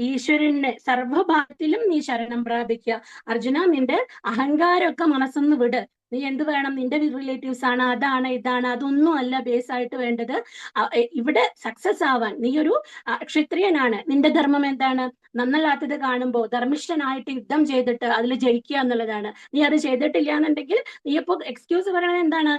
ഈശ്വരനെ സർവഭാഗത്തിലും നീ ശരണം പ്രാപിക്കുക. അർജുന, നിന്റെ അഹങ്കാരമൊക്കെ മനസ്സൊന്ന് വിട്. നീ എന്ത് വേണം? നിന്റെ റിലേറ്റീവ്സ് ആണ്, അതാണ് ഇതാണ്, അതൊന്നും അല്ല ബേസ് ആയിട്ട് വേണ്ടത്. ഇവിടെ സക്സസ് ആവാൻ നീ ഒരു ക്ഷത്രിയനാണ്. നിന്റെ ധർമ്മം എന്താണ്? നന്നല്ലാത്തത് കാണുമ്പോൾ ധർമ്മിഷ്ഠനായിട്ട് യുദ്ധം ചെയ്തിട്ട് അതിൽ ജയിക്കുക എന്നുള്ളതാണ്. നീ അത് ചെയ്തിട്ടില്ല എന്നുണ്ടെങ്കിൽ നീ ഇപ്പൊ എക്സ്ക്യൂസ് പറയണത് എന്താണ്?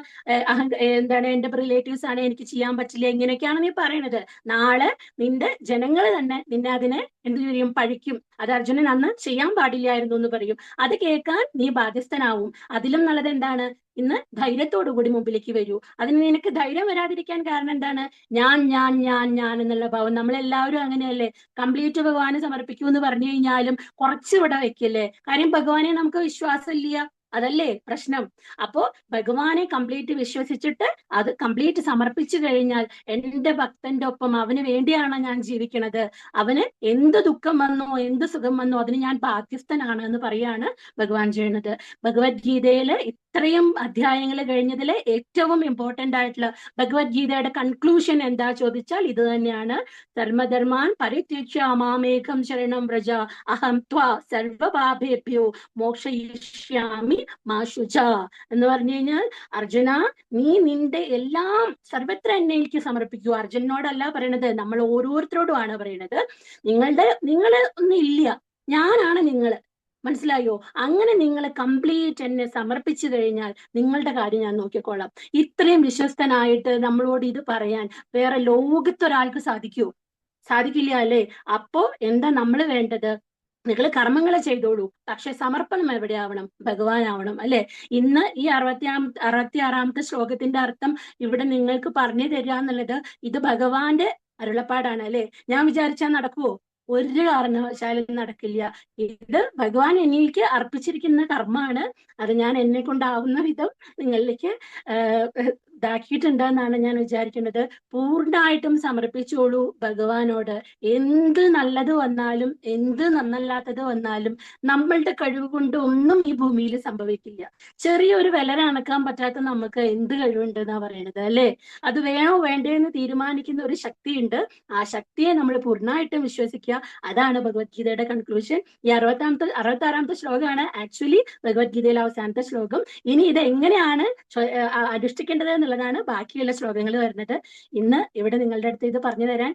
എന്താണ്, എന്റെ റിലേറ്റീവ്സ് ആണ്, എനിക്ക് ചെയ്യാൻ പറ്റില്ല, ഇങ്ങനെയൊക്കെയാണ് നീ പറയണത്. നാളെ നിന്റെ ജനങ്ങൾ തന്നെ നിന്നെ അതിനെ എന്ത് ചെയ്യും? പഴിക്കും. അത് അർജുനൻ അന്ന് ചെയ്യാൻ പാടില്ലായിരുന്നു എന്ന് പറയും. അത് കേൾക്കാൻ നീ ബാധ്യസ്ഥനാവും. അതിലും നല്ലത് എന്താണ്? ഇന്ന് ധൈര്യത്തോടു കൂടി മുമ്പിലേക്ക് വരൂ. അതിന് നിനക്ക് ധൈര്യം വരാതിരിക്കാൻ കാരണം എന്താണ്? ഞാൻ ഞാൻ ഞാൻ ഞാൻ എന്നുള്ള ഭാവം. നമ്മളെല്ലാവരും അങ്ങനെയല്ലേ? കംപ്ലീറ്റ് ഭഗവാന് സമർപ്പിക്കൂ എന്ന് പറഞ്ഞു കഴിഞ്ഞാലും കുറച്ച് ഇവിടെ വെക്കില്ലേ? കാര്യം ഭഗവാനെ നമുക്ക് വിശ്വാസമില്ല, അതല്ലേ പ്രശ്നം. അപ്പോ ഭഗവാനെ കംപ്ലീറ്റ് വിശ്വസിച്ചിട്ട് അത് കംപ്ലീറ്റ് സമർപ്പിച്ചു കഴിഞ്ഞാൽ എന്റെ ഭക്തന്റെ ഒപ്പം അവന് വേണ്ടിയാണ് ഞാൻ ജീവിക്കണത്. അവന് എന്ത് ദുഃഖം വന്നോ എന്ത് സുഖം വന്നോ അതിന് ഞാൻ ബാധ്യസ്ഥനാണ് എന്ന് പറയാണ് ഭഗവാൻ ചെയ്യുന്നത്. ഭഗവത്ഗീതയില് ഇത്രയും അധ്യായങ്ങൾ കഴിഞ്ഞതിൽ ഏറ്റവും ഇമ്പോർട്ടന്റ് ആയിട്ടുള്ള ഭഗവത്ഗീതയുടെ കൺക്ലൂഷൻ എന്താ ചോദിച്ചാൽ ഇത് തന്നെയാണ്. ധർമ്മധർമാൻ പരിത്യജ്യ മാമേകം ശരണം വ്രജ അഹം ത്വാ സർവപാപേഭ്യോ മോക്ഷയിഷ്യാമി മാ ശുച എന്ന് പറഞ്ഞു കഴിഞ്ഞാൽ, അർജുന നീ നിന്റെ എല്ലാം സർവത്ര എന്നേക്ക് സമർപ്പിക്കൂ. അർജുനോടല്ല പറയണത്, നമ്മൾ ഓരോരുത്തരോടുമാണ് പറയണത്. നിങ്ങള് ഒന്നും ഇല്ല, ഞാനാണ് നിങ്ങള്. മനസ്സിലായോ? അങ്ങനെ നിങ്ങൾ കംപ്ലീറ്റ് എന്നെ സമർപ്പിച്ചു കഴിഞ്ഞാൽ നിങ്ങളുടെ കാര്യം ഞാൻ നോക്കിക്കോളാം. ഇത്രയും വിശ്വസ്തനായിട്ട് നമ്മളോട് ഇത് പറയാൻ വേറെ ലോകത്തൊരാൾക്ക് സാധിക്കുമോ? സാധിക്കില്ല അല്ലേ? അപ്പോ എന്താ നമ്മൾ വേണ്ടത്? നിങ്ങൾ കർമ്മങ്ങൾ ചെയ്തോളൂ, പക്ഷെ സമർപ്പണം എവിടെയാവണം? ഭഗവാനാവണം അല്ലെ? ഇന്ന് ഈ 66-ാമത്തെ ശ്ലോകത്തിന്റെ അർത്ഥം ഇവിടെ നിങ്ങൾക്ക് പറഞ്ഞു തരിക എന്നുള്ളത് ഇത് ഭഗവാന്റെ അരുളപ്പാടാണ് അല്ലെ? ഞാൻ വിചാരിച്ചാൽ നടക്കുവോ? ഒരു കാരണവശാലും നടക്കില്ല. ഇത് ഭഗവാൻ എനിക്ക് അർപ്പിച്ചിരിക്കുന്ന കർമ്മമാണ്. അത് ഞാൻ എന്നെ കൊണ്ടാവുന്ന വിധം നിങ്ങളിലേക്ക് ഇതാക്കിയിട്ടുണ്ട് എന്നാണ് ഞാൻ വിചാരിക്കുന്നത്. പൂർണ്ണമായിട്ടും സമർപ്പിച്ചോളൂ ഭഗവാനോട്. എന്ത് നല്ലത് വന്നാലും എന്ത് നന്നല്ലാത്തത് വന്നാലും നമ്മളുടെ കഴിവ് കൊണ്ട് ഒന്നും ഈ ഭൂമിയിൽ സംഭവിക്കില്ല. ചെറിയൊരു വില അണക്കാൻ പറ്റാത്ത നമുക്ക് എന്ത് കഴിവുണ്ട് എന്നാ പറയണത് അല്ലേ? അത് വേണോ വേണ്ടേ എന്ന് തീരുമാനിക്കുന്ന ഒരു ശക്തിയുണ്ട്. ആ ശക്തിയെ നമ്മൾ പൂർണ്ണമായിട്ടും വിശ്വസിക്കുക. അതാണ് ഭഗവത്ഗീതയുടെ കൺക്ലൂഷൻ. ഈ 66ാമത്തെ ശ്ലോകമാണ് ആക്ച്വലി ഭഗവത്ഗീതയിലെ അവസാനത്തെ ശ്ലോകം. ഇനി ഇത് എങ്ങനെയാണ് അനുഷ്ഠിക്കേണ്ടത് എന്നുള്ളതാണ് ബാക്കിയുള്ള ശ്ലോകങ്ങൾ വരുന്നത്. ഇന്ന് ഇവിടെ നിങ്ങളുടെ അടുത്ത് ഇത് പറഞ്ഞു തരാൻ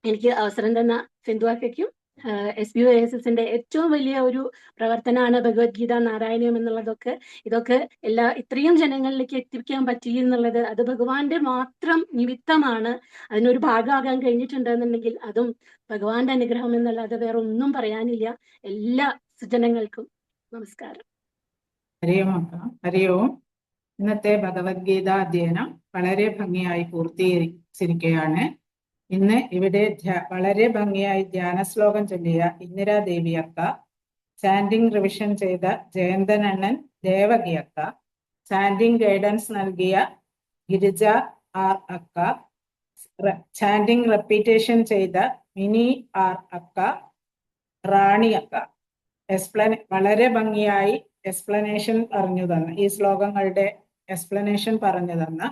എനിക്ക് അവസരം തന്ന സിന്ധുവാക്കയ്ക്കും SBOASSന്റെ ഏറ്റവും വലിയ ഒരു പ്രവർത്തനമാണ് ഭഗവത്ഗീത നാരായണീയം എന്നുള്ളതൊക്കെ. ഇതൊക്കെ ഇത്രയും ജനങ്ങളിലേക്ക് എത്തിക്കാൻ പറ്റി എന്നുള്ളത് അത് ഭഗവാന്റെ മാത്രം നിമിത്തമാണ്. അതിനൊരു ഭാഗമാകാൻ കഴിഞ്ഞിട്ടുണ്ടെന്നുണ്ടെങ്കിൽ അതും ഭഗവാന്റെ അനുഗ്രഹം എന്നല്ലാതെ വേറെ ഒന്നും പറയാനില്ല. എല്ലാ ജനങ്ങൾക്കും നമസ്കാരം. ഹരി ഓം അക്ക. ഹരി ഓം. ഇന്നത്തെ ഭഗവത്ഗീത അധ്യയനം വളരെ ഭംഗിയായി പൂർത്തീകരിച്ചിരിക്കുകയാണ്. ഇന്ന് ഇവിടെ വളരെ ഭംഗിയായി ധ്യാന ശ്ലോകം ചൊല്ലിയ ഇന്ദിരാദേവി അക്ക, ചാൻഡിങ് റിവിഷൻ ചെയ്ത ജയന്തൻ അണ്ണൻ, ദേവകി അക്ക, ചാൻഡിങ് ഗൈഡൻസ് നൽകിയ ഗിരിജ ആർ അക്ക, ചാൻഡിങ് റെപ്പീറ്റേഷൻ ചെയ്ത മിനി ആർ അക്ക, റാണി അക്ക, വളരെ ഭംഗിയായി എക്സ്പ്ലനേഷൻ പറഞ്ഞു തന്ന ഈ ശ്ലോകങ്ങളുടെ എക്സ്പ്ലനേഷൻ പറഞ്ഞു തന്ന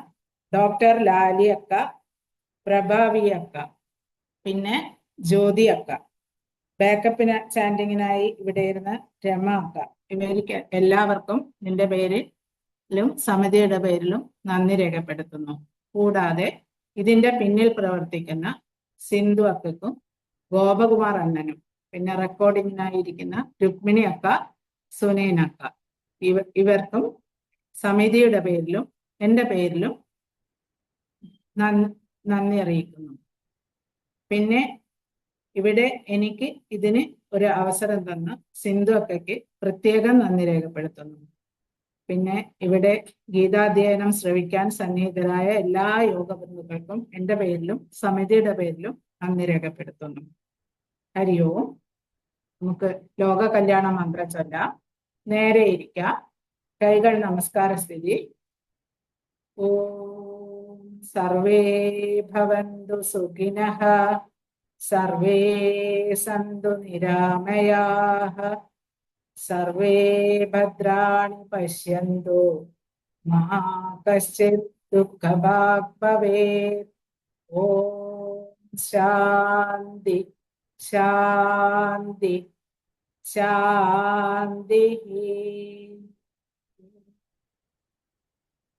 ഡോക്ടർ ലാലി അക്ക, പ്രഭാവി അക്ക, പിന്നെ ജ്യോതി അക്ക, ബാക്കപ്പിന് ചാൻഡിങ്ങിനായി ഇവിടെ ഇരുന്ന രമ അക്ക, ഇവർക്ക് എല്ലാവർക്കും നിന്റെ പേരിലും സമിതിയുടെ പേരിലും നന്ദി രേഖപ്പെടുത്തുന്നു. കൂടാതെ ഇതിന്റെ പിന്നിൽ പ്രവർത്തിക്കുന്ന സിന്ധു അക്കക്കും ഗോപകുമാർ അണ്ണനും പിന്നെ റെക്കോർഡിങ്ങിനായിരിക്കുന്ന രുക്മിണി അക്ക, സുനീൻ അക്ക, ഇവർക്കും സമിതിയുടെ പേരിലും എൻ്റെ പേരിലും നന്ദി അറിയിക്കുന്നു. പിന്നെ ഇവിടെ എനിക്ക് ഇതിന് ഒരു അവസരം തന്ന സിന്ധു അക്കയ്ക്ക് പ്രത്യേകം നന്ദി രേഖപ്പെടുത്തുന്നു. പിന്നെ ഇവിടെ ഗീതാധ്യയനം ശ്രവിക്കാൻ സന്നിഹിതരായ എല്ലാ യോഗബന്ധുക്കൾക്കും എൻ്റെ പേരിലും സമിതിയുടെ പേരിലും നന്ദി രേഖപ്പെടുത്തുന്നു. ഹരി ഓം. നമുക്ക് ലോക കല്യാണ മന്ത്രം ചൊല്ലാം. നേരെ ഇരിക്കാം. കൈകൾ നമസ്കാര സ്ഥിതി. ഓം സർവേ ഭവന്തു സുഖിനഃ, സർവേ സന്തു നിരാമയാഃ, സർവേ ഭദ്രാണി പശ്യന്തു, മാ കശ്ചിത് ദുഃഖഭാഗ് ഭവേത്. ഓം ശാന്തി ശാന്തി ശാന്തി.